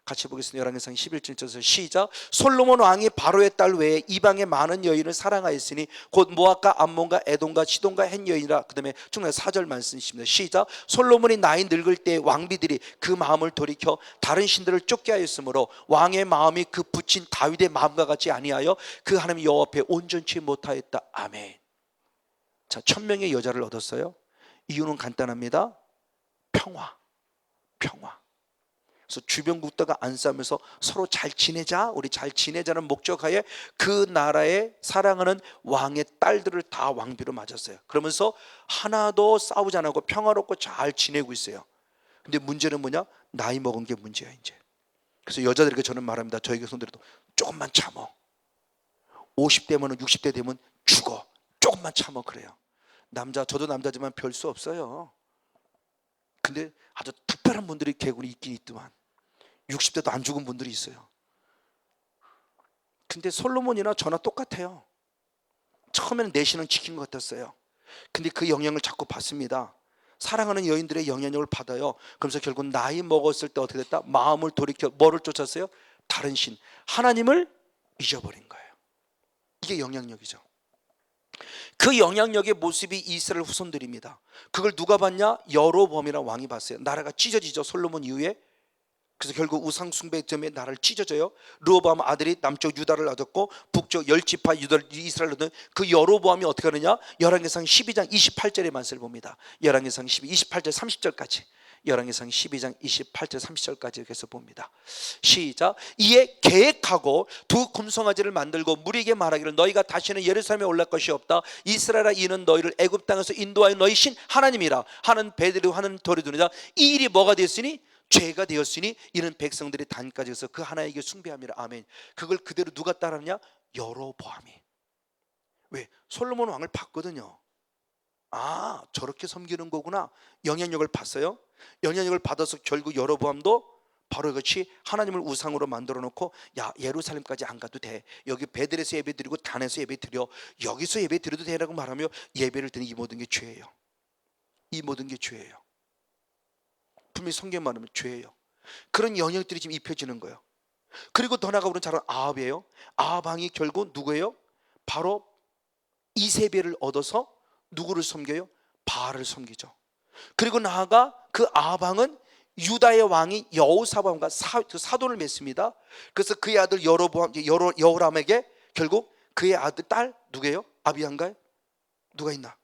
Speaker 1: 같이 보겠습니다. 열왕기상 11장 1절에서 시작. 솔로몬 왕이 바로의 딸 외에 이방의 많은 여인을 사랑하였으니 곧 모압과 암몬과 에돔과 시돈과 헷 여인이라. 그 다음에 중간 4절 말씀이십니다. 시작. 솔로몬이 나이 늙을 때 왕비들이 그 마음을 돌이켜 다른 신들을 쫓게 하였으므로 왕의 마음이 그 붙인 다윗의 마음과 같이 아니하여 그 하나님 여호와 앞에 온전치 못하였다. 아멘. 자, 1000명의 여자를 얻었어요. 이유는 간단합니다. 평화. 그래서 주변 국가가 안 싸우면서 서로 잘 지내자, 우리 잘 지내자는 목적하에 그 나라의 사랑하는 왕의 딸들을 다 왕비로 맞았어요. 그러면서 하나도 싸우지 않고 평화롭고 잘 지내고 있어요. 근데 문제는 뭐냐? 나이 먹은 게 문제야 이제. 그래서 여자들에게 저는 말합니다. 저에게 손들어도 조금만 참어. 50대면 60대 되면 죽어. 조금만 참어. 그래요. 저도 남자지만 별 수 없어요. 근데 아주 특별한 분들이 개구리 있긴 있더만 60대도 안 죽은 분들이 있어요. 근데 솔로몬이나 저나 똑같아요. 처음에는 내신은 지킨 것 같았어요. 근데 그 영향을 자꾸 받습니다. 사랑하는 여인들의 영향력을 받아요. 그러면서 결국 나이 먹었을 때 어떻게 됐다? 마음을 돌이켜 뭐를 쫓았어요? 다른 신, 하나님을 잊어버린 거예요. 이게 영향력이죠. 그 영향력의 모습이 이스라엘 후손들입니다. 그걸 누가 봤냐? 여로보암이라는 왕이 봤어요. 나라가 찢어지죠. 솔로몬 이후에. 그래서 결국 우상 숭배 때문에 나라를 찢어져요. 르호보암 아들이 남쪽 유다를 얻었고 북쪽 10지파 이스라엘을 얻은 그 여로보암이 어떻게 하느냐? 열왕기상 12장 28절의 말씀을 봅니다. 열왕기상 28절 30절까지. 열왕기상 12장 28절 30절까지 이렇게 해서 봅니다. 시작. 이에 계획하고 두 금송아지를 만들고 무리에게 말하기를 너희가 다시는 예루살렘에 올라갈 것이 없다. 이스라엘아, 이는 너희를 애굽 땅에서 인도하여 너희 신 하나님이라 하는 배들이 하는 돌이 두니라. 이 일이 뭐가 되었으니? 죄가 되었으니 이는 백성들이 단까지 해서 그 하나에게 숭배함이라. 아멘. 그걸 그대로 누가 따랐냐? 여로보암이. 왜? 솔로몬 왕을 봤거든요. 아, 저렇게 섬기는 거구나. 영향력을 봤어요. 영향력을 받아서 결국 여로보암도 바로 이것이 하나님을 우상으로 만들어 놓고, 야, 예루살렘까지 안 가도 돼, 여기 베들에서 예배 드리고 단에서 예배 드려, 여기서 예배 드려도 되라고 말하며 예배를 드리는 이 모든 게 죄예요. 이 모든 게 죄예요. 분명히 성경 말하면 죄예요. 그런 영역들이 지금 입혀지는 거예요. 그리고 더 나아가보면 잘 아합이에요. 아합 왕이 결국 누구예요? 바로 이세벨을 얻어서 누구를 섬겨요? 바알을 섬기죠. 그리고 나아가 그 아합 왕은 유다의 왕이 여호사밧과 사돈을 맺습니다. 그래서 그의 아들 여호람에게 결국 그의 아들 딸 누구예요? 아비한가요? 누가 있나?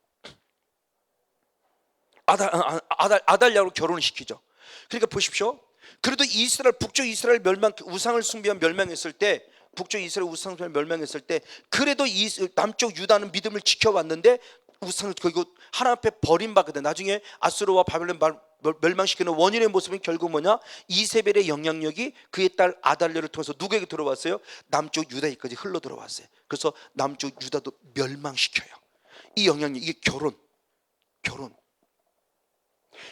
Speaker 1: 아달랴로 결혼을 시키죠. 그러니까 보십시오. 그래도 이스라엘, 북쪽 이스라엘 우상을 숭배한 멸망했을 때, 북쪽 이스라엘 우상을 멸망했을 때, 그래도 남쪽 유다는 믿음을 지켜왔는데 우상을 결국 하나님 앞에 버림받거든. 나중에 아수르와 바벨론 멸망시키는 원인의 모습은 결국 뭐냐? 이세벨의 영향력이 그의 딸 아달랴를 통해서 누구에게 들어왔어요? 남쪽 유다에까지 흘러 들어왔어요. 그래서 남쪽 유다도 멸망시켜요. 이 영향력, 이게 결혼.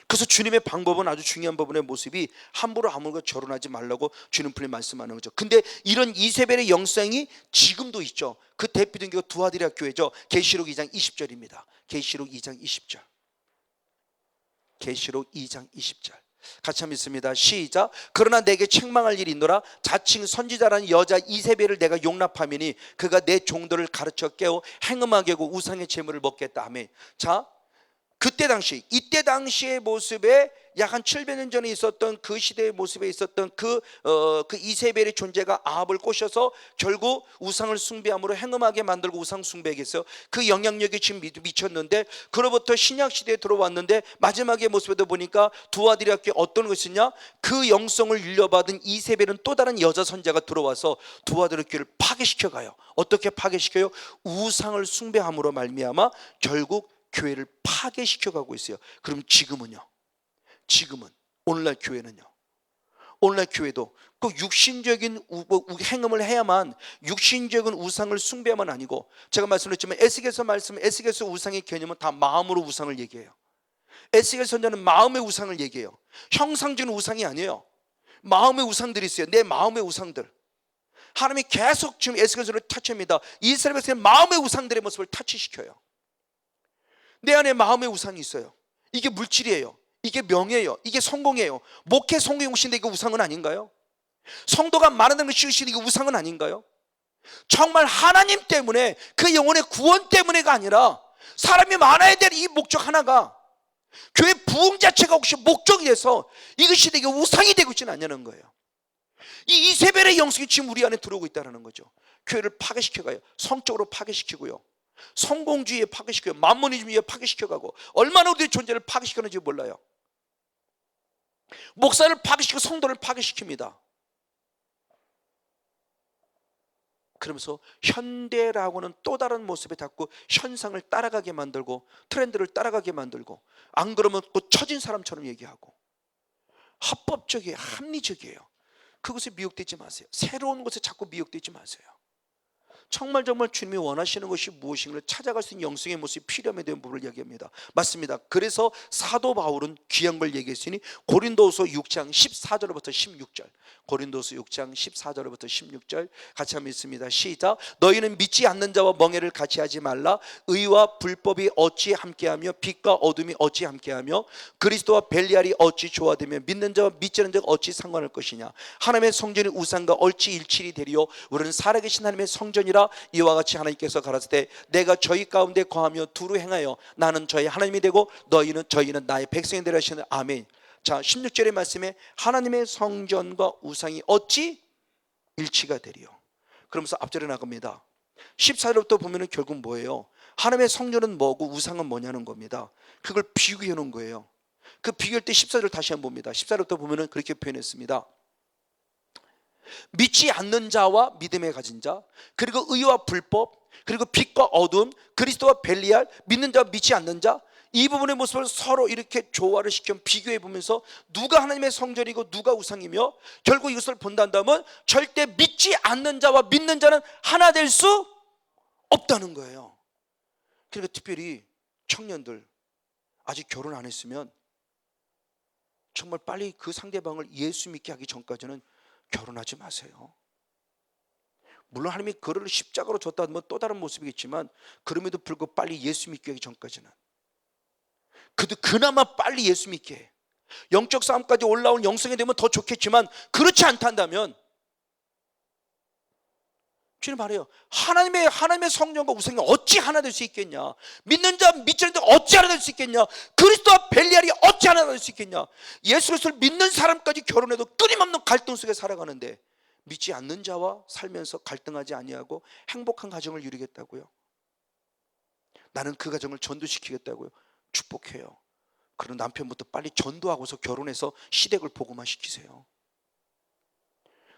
Speaker 1: 그래서 주님의 방법은 아주 중요한 부분의 모습이 함부로 아무나 결혼하지 말라고 주님 분이 말씀하는 거죠. 근데 이런 이세벨의 영성이 지금도 있죠. 그 대표적인 게 두아디라 교회죠. 계시록 2장 20절입니다. 계시록 2장 20절. 계시록 2장 20절. 같이 한번 읽습니다. 시작. 그러나 내게 책망할 일이 있노라. 자칭 선지자라는 여자 이세벨을 내가 용납하매니 그가 내 종들을 가르쳐 깨워 행음하게 하고 우상의 제물을 먹겠다. 아멘. 자, 그때 당시, 이때 당시의 모습에 약 한 700년 전에 있었던 그 시대의 모습에 있었던 그 이세벨의 존재가 아합을 꼬셔서 결국 우상을 숭배함으로 행음하게 만들고 우상 숭배하게 했어요. 그 영향력이 지금 미쳤는데, 그로부터 신약 시대에 들어왔는데 마지막의 모습에도 보니까 두아디라께 어떤 것이냐, 그 영성을 일려받은 이세벨은 또 다른 여자 선자가 들어와서 두아디라교를 파괴시켜가요. 어떻게 파괴시켜요? 우상을 숭배함으로 말미암아 결국 교회를 파괴시켜가고 있어요. 그럼 지금은 오늘날 교회는요, 오늘날 교회도 그 육신적인 행음을 해야만, 육신적인 우상을 숭배하면 아니고, 제가 말씀드렸지만 에스겔서 우상의 개념은 다 마음으로 우상을 얘기해요. 에스겔 선자는 마음의 우상을 얘기해요. 형상적인 우상이 아니에요. 마음의 우상들이 있어요. 내 마음의 우상들. 하나님이 계속 지금 에스겔서를 타치합니다. 이스라엘 백성의 마음의 우상들의 모습을 타치시켜요. 내 안에 마음의 우상이 있어요. 이게 물질이에요. 이게 명예예요. 이게 성공이에요. 목회 성공의 것인데 이게 우상은 아닌가요? 성도가 많아지는 것이 이게 우상은 아닌가요? 정말 하나님 때문에, 그 영혼의 구원 때문에가 아니라 사람이 많아야 될 이 목적 하나가, 교회 부흥 자체가 혹시 목적이 돼서 이것이 되게 우상이 되고 있지는 않냐는 거예요. 이 이세벨의 영성이 지금 우리 안에 들어오고 있다는 거죠. 교회를 파괴시켜가요. 성적으로 파괴시키고요, 성공주의에 파괴시켜요. 만모니즘에 파괴시켜가고, 얼마나 우리의 존재를 파괴시켰는지 몰라요. 목사를 파괴시키고 성도를 파괴시킵니다. 그러면서 현대라고는 또 다른 모습에 닿고 현상을 따라가게 만들고 트렌드를 따라가게 만들고, 안 그러면 또 처진 사람처럼 얘기하고, 합법적이에요. 합리적이에요. 그것에 미혹되지 마세요. 새로운 것에 자꾸 미혹되지 마세요. 정말 주님이 원하시는 것이 무엇인가를 찾아갈 수 있는 영성의 모습이 필요함에 대한 부분을 이야기합니다. 맞습니다. 그래서 사도 바울은 귀한 걸 얘기했으니 고린도후서 6장 14절부터 16절, 고린도후서 6장 14절부터 16절 같이 한번 읽습니다. 시작. 너희는 믿지 않는 자와 멍에를 같이 하지 말라. 의와 불법이 어찌 함께하며 빛과 어둠이 어찌 함께하며 그리스도와 벨리알이 어찌 조화되며 믿는 자와 믿지 않는 자가 어찌 상관할 것이냐. 하나님의 성전이 우상과 어찌 일치리 되리요. 우리는 살아계신 하나님의 성전이라. 이와 같이 하나님께서 가라사대 내가 저희 가운데 거하며 두루 행하여 나는 저희 하나님이 되고 저희는 나의 백성이 되라 하시는. 아멘. 자, 16절의 말씀에 하나님의 성전과 우상이 어찌 일치가 되리요. 그러면서 앞절에 나갑니다. 14절부터 보면은 결국 뭐예요? 하나님의 성전은 뭐고 우상은 뭐냐는 겁니다. 그걸 비교해 놓은 거예요. 그 비교할 때 14절 다시 한번 봅니다. 14절부터 보면은 그렇게 표현했습니다. 믿지 않는 자와 믿음에 가진 자, 그리고 의와 불법, 그리고 빛과 어둠, 그리스도와 벨리알, 믿는 자와 믿지 않는 자, 이 부분의 모습을 서로 이렇게 조화를 시켜 비교해 보면서 누가 하나님의 성전이고 누가 우상이며, 결국 이것을 본다면 절대 믿지 않는 자와 믿는 자는 하나 될 수 없다는 거예요. 그러니까 특별히 청년들 아직 결혼 안 했으면 정말 빨리 그 상대방을 예수 믿게 하기 전까지는 결혼하지 마세요. 물론 하나님이 그를 십자가로 줬다는 건 또 다른 모습이겠지만 그럼에도 불구하고 빨리 예수 믿게 하기 전까지는 그나마 빨리 예수 믿게 해. 영적 싸움까지 올라온 영성이 되면 더 좋겠지만 그렇지 않다면 주님 말해요. 하나님의 성령과 우상이 어찌 하나 될 수 있겠냐? 믿는 자 믿지 않는 자 어찌 하나 될 수 있겠냐? 그리스도와 벨리알이 어찌 하나 될 수 있겠냐? 예수 그리스도를 믿는 사람까지 결혼해도 끊임없는 갈등 속에 살아가는데 믿지 않는 자와 살면서 갈등하지 아니하고 행복한 가정을 이루겠다고요? 나는 그 가정을 전도시키겠다고요? 축복해요. 그런 남편부터 빨리 전도하고서 결혼해서 시댁을 복음화 시키세요.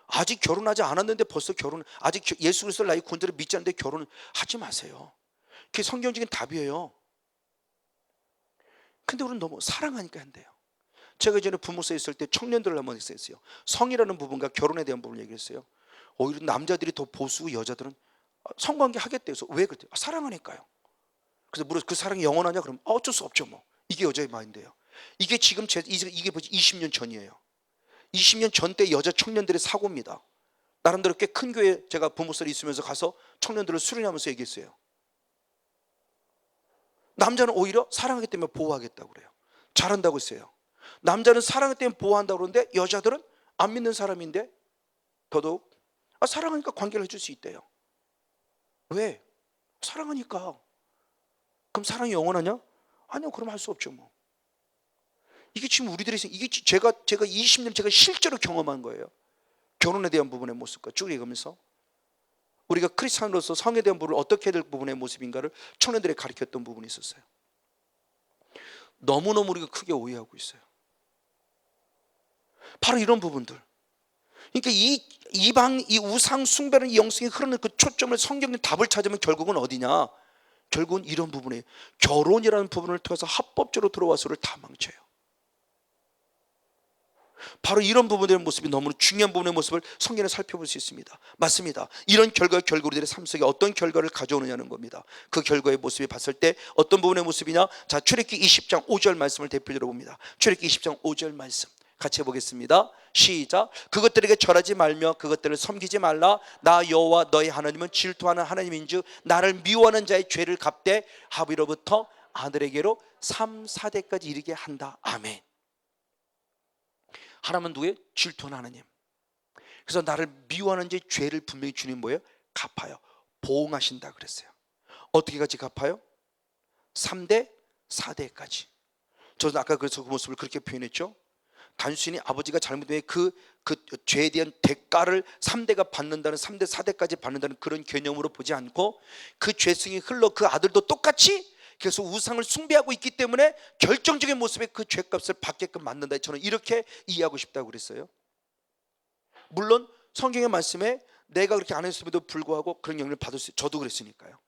Speaker 1: 아직 결혼하지 않았는데 벌써 아직 예수 그리스도를 나의 구원자를 믿지 않는데 결혼을 하지 마세요. 그게 성경적인 답이에요. 근데 우리는 너무 사랑하니까 한대요. 제가 예전에 부모사에 있을 때 청년들을 한번 했어요. 성이라는 부분과 결혼에 대한 부분을 얘기했어요. 오히려 남자들이 더 보수고 여자들은 성관계 하겠대요. 그래서 왜 그랬대요? 사랑하니까요. 그래서 물어서 그 사랑이 영원하냐? 그럼 어쩔 수 없죠 뭐. 이게 여자의 마인드예요. 이게 지금 이게 벌써 20년 전이에요. 20년 전 때 여자 청년들의 사고입니다. 나름대로 꽤 큰 교회 제가 부모살이 있으면서 가서 청년들을 수련하면서 얘기했어요. 남자는 오히려 사랑하기 때문에 보호하겠다고 그래요. 잘한다고 했어요. 남자는 사랑하기 때문에 보호한다고 그러는데 여자들은 안 믿는 사람인데 더더욱 사랑하니까 관계를 해줄 수 있대요. 왜? 사랑하니까. 그럼 사랑이 영원하냐? 아니요, 그럼 할 수 없죠 뭐. 이게 지금 우리들이 이게 제가 20년 제가 실제로 경험한 거예요. 결혼에 대한 부분의 모습과 쭉 읽으면서 우리가 크리스찬으로서 성에 대한 부분을 어떻게 해야 될 부분의 모습인가를 청년들에 가르쳤던 부분이 있었어요. 너무너무 우리가 크게 오해하고 있어요. 바로 이런 부분들. 그러니까 이 우상 숭배라는 이 영성이 흐르는 그 초점을 성경의 답을 찾으면 결국은 어디냐? 결국은 이런 부분에 결혼이라는 부분을 통해서 합법적으로 들어와서를 다 망쳐요. 바로 이런 부분들의 모습이 너무나 중요한 부분의 모습을 성경에 살펴볼 수 있습니다. 맞습니다. 이런 결과가 결국 우리들의 삶 속에 어떤 결과를 가져오느냐는 겁니다. 그 결과의 모습이 봤을 때 어떤 부분의 모습이냐? 자, 출애굽기 20장 5절 말씀을 대표적으로 봅니다. 출애굽기 20장 5절 말씀 같이 해보겠습니다. 시작. 그것들에게 절하지 말며 그것들을 섬기지 말라. 나 여호와 너희 하나님은 질투하는 하나님인즉 나를 미워하는 자의 죄를 갚되 아비로부터 아들에게로 3, 4대까지 이르게 한다. 아멘. 하나님은 누구예요? 질투하는 하나님. 그래서 나를 미워하는 자의 죄를 분명히 주님 뭐예요? 갚아요. 보응하신다 그랬어요. 어떻게까지 갚아요? 3대, 4대까지. 저는 아까 그래서 그 모습을 그렇게 표현했죠. 단순히 아버지가 잘못된 그 죄에 대한 대가를 3대가 받는다는 3대, 4대까지 받는다는 그런 개념으로 보지 않고 그 죄성이 흘러 그 아들도 똑같이 계속 우상을 숭배하고 있기 때문에 결정적인 모습에 그 죄값을 받게끔 만든다. 저는 이렇게 이해하고 싶다고 그랬어요. 물론 성경의 말씀에 내가 그렇게 안 했음에도 불구하고 그런 영향을 받을 수 있어요. 저도 그랬으니까요.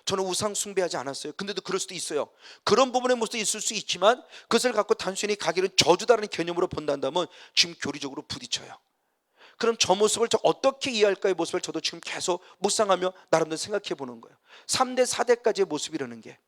Speaker 1: 저는 우상 숭배하지 않았어요. 근데도 그럴 수도 있어요. 그런 부분의 모습도 있을 수 있지만 그것을 갖고 단순히 가기는 저주다라는 개념으로 본다면 지금 교리적으로 부딪혀요. 그럼 저 모습을 저 어떻게 이해할까의 모습을 저도 지금 계속 묵상하며 나름대로 생각해 보는 거예요. 3대 4대까지의 모습이라는 게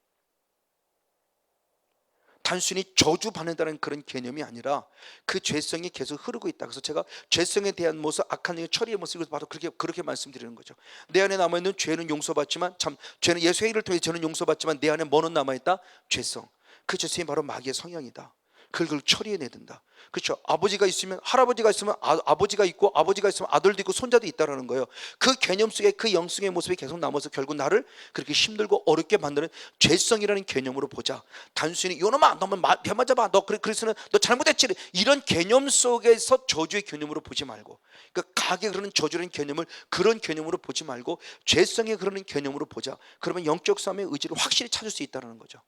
Speaker 1: 단순히 저주받는다는 그런 개념이 아니라 그 죄성이 계속 흐르고 있다. 그래서 제가 죄성에 대한 모습, 악한 일 처리의 모습을 바로 그렇게 말씀드리는 거죠. 내 안에 남아있는 죄는 용서받지만 죄는 예수의 일을 통해 저는 용서받지만 내 안에 뭐는 남아있다? 죄성. 그 죄성이 바로 마귀의 성향이다. 그걸 처리해내야 된다. 그렇죠. 아버지가 있으면 할아버지가 있으면 아버지가 있고 아버지가 있으면 아들도 있고 손자도 있다라는 거예요. 그 개념 속에 그 영성의 모습이 계속 남아서 결국 나를 그렇게 힘들고 어렵게 만드는 죄성이라는 개념으로 보자. 단순히 이놈아 너만 배 맞아봐 너 그래서는 너 잘못했지 이런 개념 속에서 저주의 개념으로 보지 말고 그러니까 가게 그러는 저주라는 개념을 그런 개념으로 보지 말고 죄성에 그러는 개념으로 보자. 그러면 영적 싸움의 의지를 확실히 찾을 수 있다는 거죠.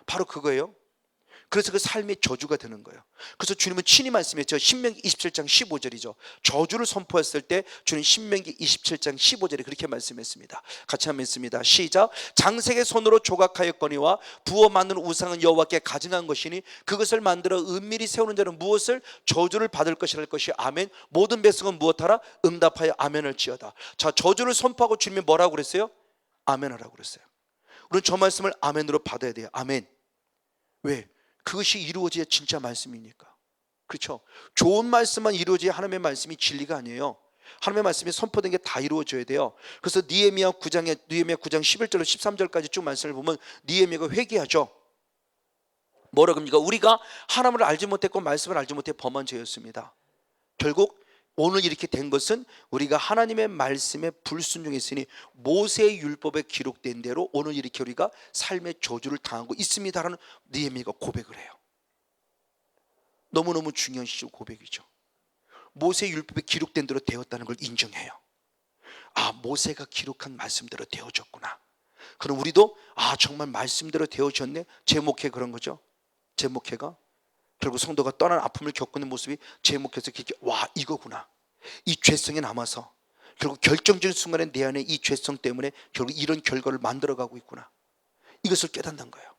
Speaker 1: 바로 그거예요. 그래서 그 삶의 저주가 되는 거예요. 그래서 주님은 친히 말씀했죠. 신명기 27장 15절이죠. 저주를 선포했을 때 주님 신명기 27장 15절에 그렇게 말씀했습니다. 같이 한번 읽습니다. 시작. 장색의 손으로 조각하였거니와 부어 만든 우상은 여호와께 가증한 것이니 그것을 만들어 은밀히 세우는 자는 무엇을 저주를 받을 것이랄 것이 아멘. 모든 백성은 무엇하라? 응답하여 아멘을 지어다. 자, 저주를 선포하고 주님이 뭐라고 그랬어요? 아멘하라고 그랬어요. 우리는 저 말씀을 아멘으로 받아야 돼요. 아멘. 왜? 그것이 이루어져야 진짜 말씀이니까. 그렇죠? 좋은 말씀만 이루어져야 하나님의 말씀이 진리가 아니에요. 하나님의 말씀이 선포된 게 다 이루어져야 돼요. 그래서 느헤미야 9장 11절로 13절까지 쭉 말씀을 보면 느헤미야가 회개하죠. 뭐라고 합니까? 우리가 하나님을 알지 못했고 말씀을 알지 못해 범한 죄였습니다. 결국 오늘 이렇게 된 것은 우리가 하나님의 말씀에 불순종했으니 모세의 율법에 기록된 대로 오늘 이렇게 우리가 삶의 저주를 당하고 있습니다라는 느헤미야가 고백을 해요. 너무너무 중요한 시적 고백이죠. 모세의 율법에 기록된 대로 되었다는 걸 인정해요. 아, 모세가 기록한 말씀대로 되어졌구나. 그럼 우리도 정말 말씀대로 되어졌네. 제 목회 그런 거죠. 제 목회가 결국 성도가 떠난 아픔을 겪고 있는 모습이 제 목회에서 이거구나. 이 죄성에 남아서 결국 결정적인 순간에 내 안에 이 죄성 때문에 결국 이런 결과를 만들어가고 있구나. 이것을 깨닫는 거예요.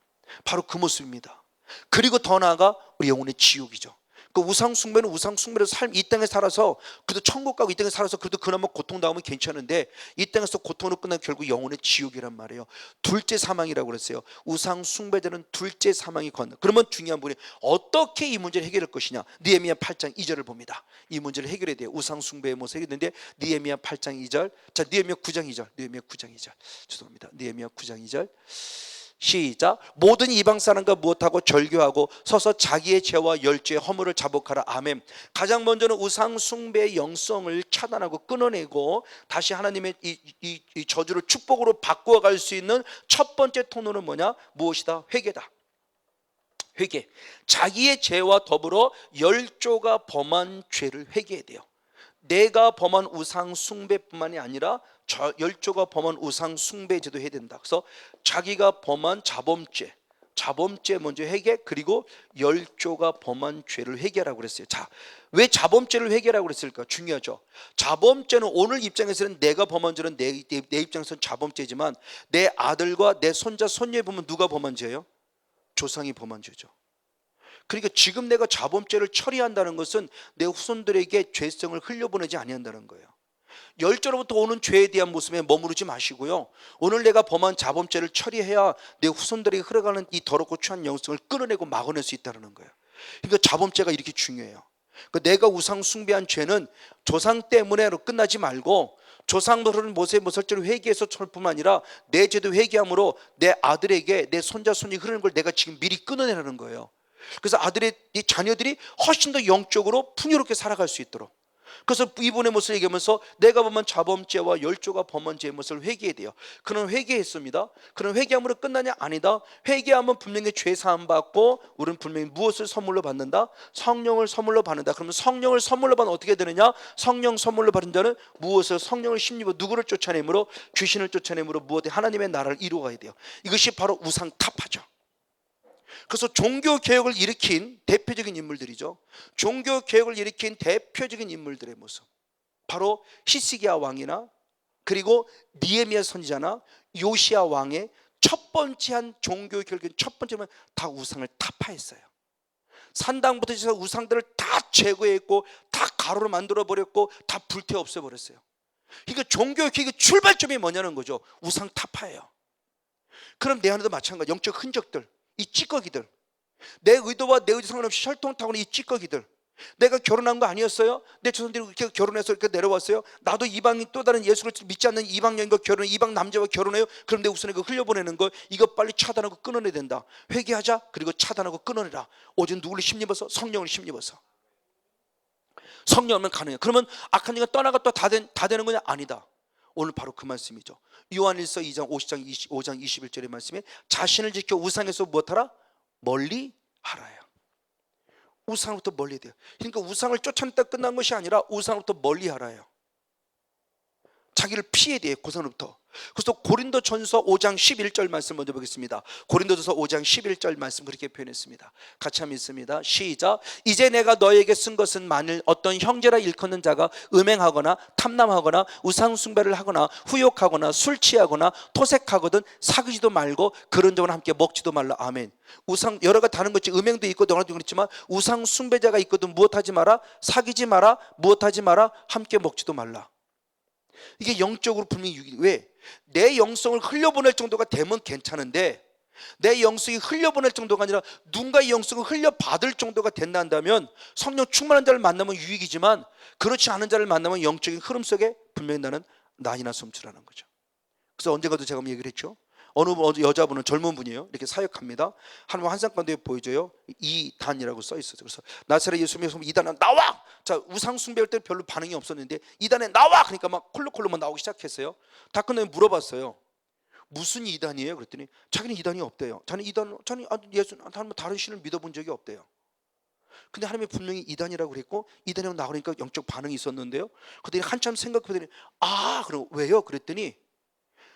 Speaker 1: 바로 그 모습입니다. 그리고 더 나아가 우리 영혼의 지옥이죠. 그 우상숭배는 우상숭배로 이 땅에 살아서 그래도 천국 가고 이 땅에 살아서 그래도 그나마 고통당하면 괜찮은데 이 땅에서 고통으로 끝나면 결국 영혼의 지옥이란 말이에요. 둘째 사망이라고 그랬어요. 우상숭배자는 둘째 사망이 건너. 그러면 중요한 분이 어떻게 이 문제를 해결할 것이냐. 느헤미야 8장 2절을 봅니다. 이 문제를 해결해야 돼요. 우상숭배의 모습이 있는데 느헤미야 8장 2절. 자, 느헤미야 9장 2절. 느헤미야 9장 2절. 죄송합니다. 느헤미야 9장 2절. 시작. 모든 이방 사람과 무엇하고 절교하고 서서 자기의 죄와 열죄의 허물을 자복하라. 아멘. 가장 먼저는 우상 숭배의 영성을 차단하고 끊어내고 다시 하나님의 이 저주를 축복으로 바꾸어 갈 수 있는 첫 번째 통로는 뭐냐? 무엇이다? 회개다. 회개. 자기의 죄와 더불어 열조가 범한 죄를 회개해야 돼요. 내가 범한 우상 숭배뿐만이 아니라 열조가 범한 우상 숭배죄도 해야 된다. 그래서 자기가 범한 자범죄 먼저 회개, 그리고 열조가 범한 죄를 회개하라고 그랬어요. 자, 왜 자범죄를 회개하라고 그랬을까? 중요하죠. 자범죄는 오늘 입장에서는 내가 범한 죄는 내 입장에서는 자범죄지만 내 아들과 내 손자 손녀에 보면 누가 범한 죄예요? 조상이 범한 죄죠. 그러니까 지금 내가 자범죄를 처리한다는 것은 내 후손들에게 죄성을 흘려보내지 아니한다는 거예요. 열조로부터 오는 죄에 대한 모습에 머무르지 마시고요. 오늘 내가 범한 자범죄를 처리해야 내 후손들에게 흘러가는 이 더럽고 추한 영성을 끌어내고 막아낼 수 있다는 거예요. 그러니까 자범죄가 이렇게 중요해요. 그러니까 내가 우상 숭배한 죄는 조상 때문에로 끝나지 말고 조상들은 모세의 모설죄를 회개해서 뿐만 아니라 내 죄도 회개함으로 내 아들에게 내 손자 손이 흐르는 걸 내가 지금 미리 끊어내라는 거예요. 그래서 아들의 이 자녀들이 훨씬 더 영적으로 풍요롭게 살아갈 수 있도록. 그래서 이분의 모습을 얘기하면서 내가 범한 자범죄와 열조가 범한 죄의 모습을 회개해야 돼요. 그는 회개했습니다. 그는 회개함으로 끝나냐? 아니다. 회개하면 분명히 죄 사함 받고 우리는 분명히 무엇을 선물로 받는다? 성령을 선물로 받는다. 그러면 성령을 선물로 받으면 어떻게 되느냐? 성령 선물로 받은 자는 무엇을 성령을 심리고 누구를 쫓아내므로 귀신을 쫓아내므로 무엇에 하나님의 나라를 이루어가야 돼요. 이것이 바로 우상 타파죠. 그래서 종교개혁을 일으킨 대표적인 인물들이죠. 종교개혁을 일으킨 대표적인 인물들의 모습, 바로 히스기야 왕이나 그리고 느헤미야 선지자나 요시야 왕의 첫 번째 한 종교개혁의 첫 번째는 다 우상을 타파했어요. 산당부터 시작해서 우상들을 다 제거했고 다 가루로 만들어버렸고 다 불태워 없애버렸어요. 그러니까 종교개혁의 출발점이 뭐냐는 거죠. 우상 타파예요. 그럼 내 안에도 마찬가지, 영적 흔적들, 이 찌꺼기들, 내 의도와 내 의도 상관없이 혈통타고는 이 찌꺼기들, 내가 결혼한 거 아니었어요? 내 조상들이 이렇게 결혼해서 이렇게 내려왔어요? 나도 이방인 또 다른 예수를 믿지 않는 이방 여인과 결혼해, 이방 남자와 결혼해요? 그럼 내 우선에 그 흘려보내는 거, 이거 빨리 차단하고 끊어내야 된다. 회개하자. 그리고 차단하고 끊어내라. 오직 누구를 심입어서? 성령을 심입어서. 성령은 가능해요. 그러면 악한 영이 떠나가 또 다 되는 거냐? 아니다. 오늘 바로 그 말씀이죠. 요한일서 2장 5장 21절의 말씀에 자신을 지켜 우상에서 무엇하라? 멀리 하라요. 우상으로부터 멀리 해야 돼요. 그러니까 우상을 쫓아냈다 끝난 것이 아니라 우상으로부터 멀리 하라요. 자기를 피해야 돼요. 우상으로부터. 그래서 고린도전서 5장 11절 말씀 먼저 보겠습니다. 고린도전서 5장 11절 말씀 그렇게 표현했습니다. 같이 한번 읽습니다. 시작. 이제 내가 너에게 쓴 것은 만일 어떤 형제라 일컫는 자가 음행하거나 탐남하거나 우상숭배를 하거나 후욕하거나 술 취하거나 토색하거든 사귀지도 말고 그런 자와 함께 먹지도 말라. 아멘. 우상 여러 가지 다른 것이 음행도 있고 너나도 그렇지만 우상숭배자가 있거든 무엇하지 마라? 사귀지 마라. 무엇하지 마라? 함께 먹지도 말라. 이게 영적으로 분명히 왜? 내 영성을 흘려보낼 정도가 되면 괜찮은데 내 영성이 흘려보낼 정도가 아니라 누군가의 영성을 흘려받을 정도가 된다면 성령 충만한 자를 만나면 유익이지만 그렇지 않은 자를 만나면 영적인 흐름 속에 분명히 나는 난이나 섬추라는 거죠. 그래서 언젠가도 제가 한번 얘기를 했죠. 어느 여자분은 젊은 분이에요. 이렇게 사역합니다. 하나님 한상관대에 보여줘요. 이단이라고 써 있어요. 그래서 나사렛 예수 믿으면 이단은 나와. 자, 우상 숭배할 때 별로 반응이 없었는데 이단에 나와. 그러니까 막 콜록콜록만 나오기 시작했어요. 다 끝나면 물어봤어요. 무슨 이단이에요? 그랬더니 자기는 이단이 없대요. 자는 예수 다른 신을 믿어본 적이 없대요. 근데 하나님이 분명히 이단이라고 그랬고 이단이라고 나오니까 영적 반응이 있었는데요. 그랬더니 한참 생각해보더니 그럼 왜요? 그랬더니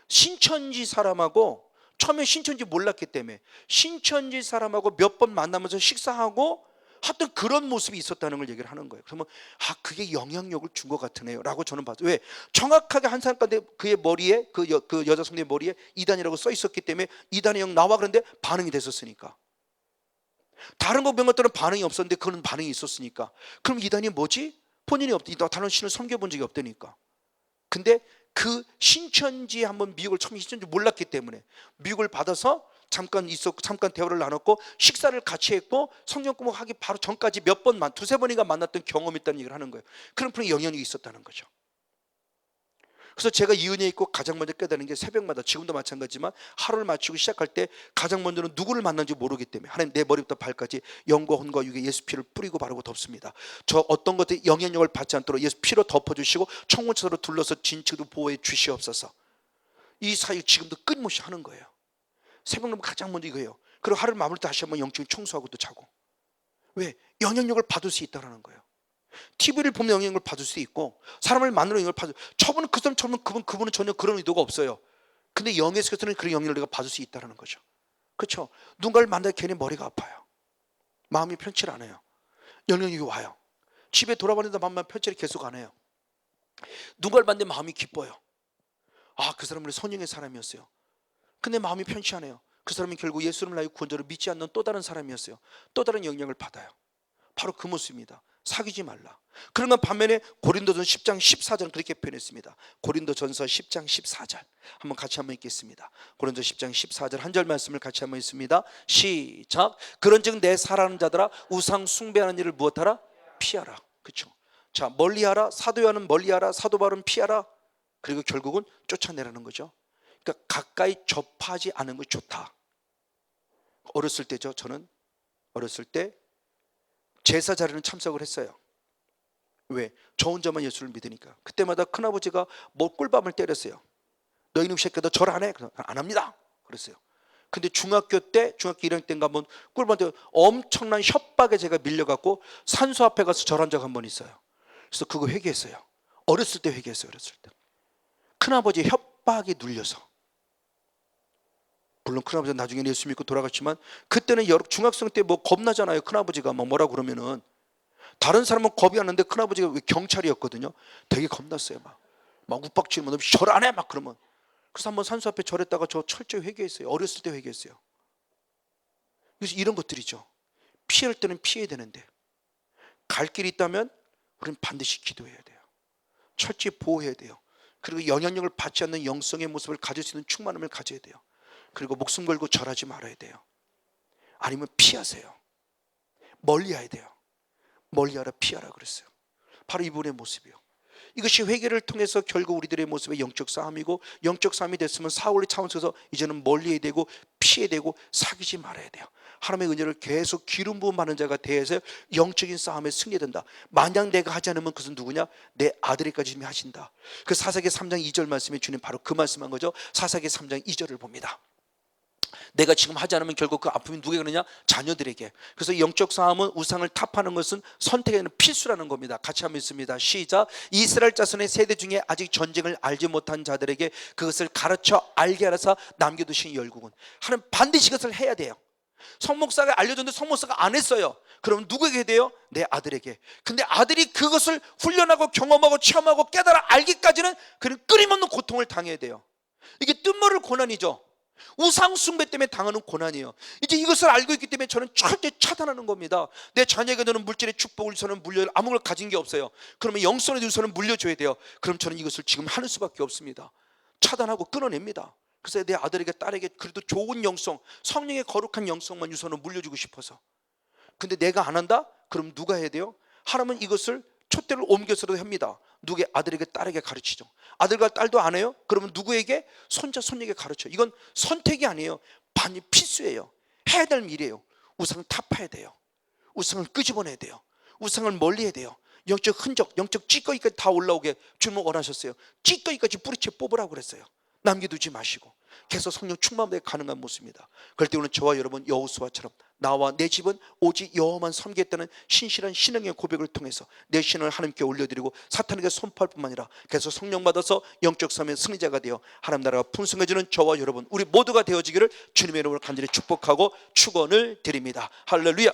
Speaker 1: 신천지 사람하고 처음에 신천지 몰랐기 때문에 신천지 사람하고 몇 번 만나면서 식사하고 하여튼 그런 모습이 있었다는 걸 얘기를 하는 거예요. 그러면 그게 영향력을 준 것 같으네요 라고 저는 봤어요. 왜? 정확하게 한 사람 가운데 그의 머리에 그 여자 성도의 머리에 이단이라고 써 있었기 때문에 이단의 영 나와. 그런데 반응이 됐었으니까. 다른 거 명것들은 반응이 없었는데 그런 반응이 있었으니까 그럼 이단이 뭐지? 본인이 다른 신을 섬겨본 적이 없다니까. 근데 그 신천지에 한번 미혹을 처음에 신천지 몰랐기 때문에 미혹을 받아서 잠깐 대화를 나눴고 식사를 같이 했고 성경 공부하기 바로 전까지 두세 번인가 만났던 경험이 있다는 얘기를 하는 거예요. 그런 분이 영향력이 있었다는 거죠. 그래서 제가 이 은혜 있고 가장 먼저 깨닫는 게 새벽마다 지금도 마찬가지지만 하루를 마치고 시작할 때 가장 먼저는 누구를 만난지 모르기 때문에 하나님 내 머리부터 발까지 영과 혼과 육에 예수 피를 뿌리고 바르고 덮습니다. 저 어떤 것들이 영향력을 받지 않도록 예수 피로 덮어주시고 청문처로 둘러서 진치도 보호해 주시옵소서. 이 사이 지금도 끊임없이 하는 거예요. 새벽 넘어 가장 먼저 이거예요. 그리고 하루를 마무리 때 다시 한번 영적인 청소하고 또 자고. 왜? 영향력을 받을 수 있다는 거예요. TV를 보면 영향력을 받을 수 있고 사람을 만나는 영향력을 받을 저분은 그 사람처럼 그분은 전혀 그런 의도가 없어요. 근데 영의 세계에서는 그런 영향력을 내가 받을 수 있다는 거죠. 그렇죠? 누군가를 만나면 괜히 머리가 아파요. 마음이 편치 않아요. 영향력이 와요. 집에 돌아가는데 마음만 편치를 계속 안 해요. 누군가를 만나면 마음이 기뻐요. 그 사람은 선영의 사람이었어요. 근데 마음이 편치 않아요. 그 사람이 결국 예수님을 나의 구원자로 믿지 않는 또 다른 사람이었어요. 또 다른 영향을 받아요. 바로 그 모습입니다. 사귀지 말라. 그런 건 반면에 고린도전서 10장 14절 그렇게 표현했습니다. 고린도전서 10장 14절 한번 같이 한번 읽겠습니다. 고린도전서 10장 14절 한 절 말씀을 같이 한번 읽습니다. 시작. 그런즉 내 사랑하는 자들아 우상 숭배하는 일을 무엇하라? 피하라. 그렇죠? 자, 멀리하라. 사도요한은 멀리하라. 사도 바울은 피하라. 그리고 결국은 쫓아내라는 거죠. 그러니까 가까이 접하지 않은 것이 좋다. 어렸을 때죠. 저는 어렸을 때 제사 자리는 참석을 했어요. 왜? 저 혼자만 예수를 믿으니까. 그때마다 큰아버지가 꿀밤을 때렸어요. 너 이놈 새끼 너 절 안 해? 안 합니다. 그랬어요. 근데 중학교 1학년 때인가 한번 꿀밤 때 엄청난 협박에 제가 밀려갖고 산소 앞에 가서 절한 적 한 번 있어요. 그래서 그거 회개했어요. 어렸을 때 회개했어요. 어렸을 때. 큰아버지의 협박에 눌려서. 물론 큰아버지는 나중에 예수 믿고 돌아갔지만 그때는 중학생 때 겁나잖아요. 큰아버지가 뭐라 그러면은 다른 사람은 겁이 안 나는데 큰아버지가 왜 경찰이었거든요. 되게 겁났어요. 막 욱박지면 절 안 해 막 그러면. 그래서 한번 산소 앞에 절했다가 저 철저히 회개했어요. 어렸을 때 회개했어요. 그래서 이런 것들이죠. 피할 때는 피해야 되는데 갈 길이 있다면 우리는 반드시 기도해야 돼요. 철저히 보호해야 돼요. 그리고 영향력을 받지 않는 영성의 모습을 가질 수 있는 충만함을 가져야 돼요. 그리고 목숨 걸고 절하지 말아야 돼요. 아니면 피하세요. 멀리해야 돼요. 멀리하라 피하라 그랬어요. 바로 이분의 모습이요. 이것이 회개를 통해서 결국 우리들의 모습의 영적 싸움이고 영적 싸움이 됐으면 사울의 차원에서 이제는 멀리해야 되고 피해야 되고 사귀지 말아야 돼요. 하나님의 은혜를 계속 기름 부음 받는 자가 되어서 영적인 싸움에 승리된다. 만약 내가 하지 않으면 그것은 누구냐? 내 아들에까지 주님이 하신다. 그 사사기 3장 2절 말씀에 주님 바로 그 말씀한 거죠. 사사기 3장 2절을 봅니다. 내가 지금 하지 않으면 결국 그 아픔이 누구에게 그러냐? 자녀들에게. 그래서 영적 싸움은 우상을 타파하는 것은 선택에는 필수라는 겁니다. 같이 한번 읽습니다. 시작. 이스라엘 자손의 세대 중에 아직 전쟁을 알지 못한 자들에게 그것을 가르쳐 알게 하라사 남겨두신 열국은. 하나님 반드시 그것을 해야 돼요. 성목사가 알려줬는데 성목사가 안 했어요. 그럼 누구에게 해야 돼요? 내 아들에게. 근데 아들이 그것을 훈련하고 경험하고 체험하고 깨달아 알기까지는 그는 끊임없는 고통을 당해야 돼요. 이게 뜻모를 고난이죠. 우상 숭배 때문에 당하는 고난이에요. 이제 이것을 알고 있기 때문에 저는 절대 차단하는 겁니다. 내 자녀에게 저는 물질의 축복을 저는 아무 걸 가진 게 없어요. 그러면 영성에 대해서는 물려줘야 돼요. 그럼 저는 이것을 지금 하는 수밖에 없습니다. 차단하고 끊어냅니다. 그래서 내 아들에게 딸에게 그래도 좋은 영성, 성령의 거룩한 영성만 우선은 물려주고 싶어서. 근데 내가 안 한다? 그럼 누가 해야 돼요? 하나님은 이것을 촛대를 옮겨서도 합니다. 누구의 아들에게 딸에게 가르치죠. 아들과 딸도 안 해요? 그러면 누구에게? 손자 손녀에게 가르쳐. 이건 선택이 아니에요. 필수예요. 해야 될 일이에요. 우상을 타파해야 돼요. 우상을 끄집어내야 돼요. 우상을 멀리해야 돼요. 영적 흔적, 영적 찌꺼기까지 다 올라오게 주님 원하셨어요. 찌꺼기까지 뿌리채 뽑으라고 그랬어요. 남겨두지 마시고 계속 성령 충만하게 가능한 모습입니다. 그럴 때 오늘 저와 여러분 여호수아처럼 나와 내 집은 오직 여호와만 섬기겠다는 신실한 신앙의 고백을 통해서 내 신을 하나님께 올려드리고 사탄에게 손팔 뿐만 아니라 계속 성령 받아서 영적 삶의 승리자가 되어 하나님 나라가 풍성해지는 저와 여러분 우리 모두가 되어지기를 주님의 이름으로 간절히 축복하고 축원을 드립니다. 할렐루야.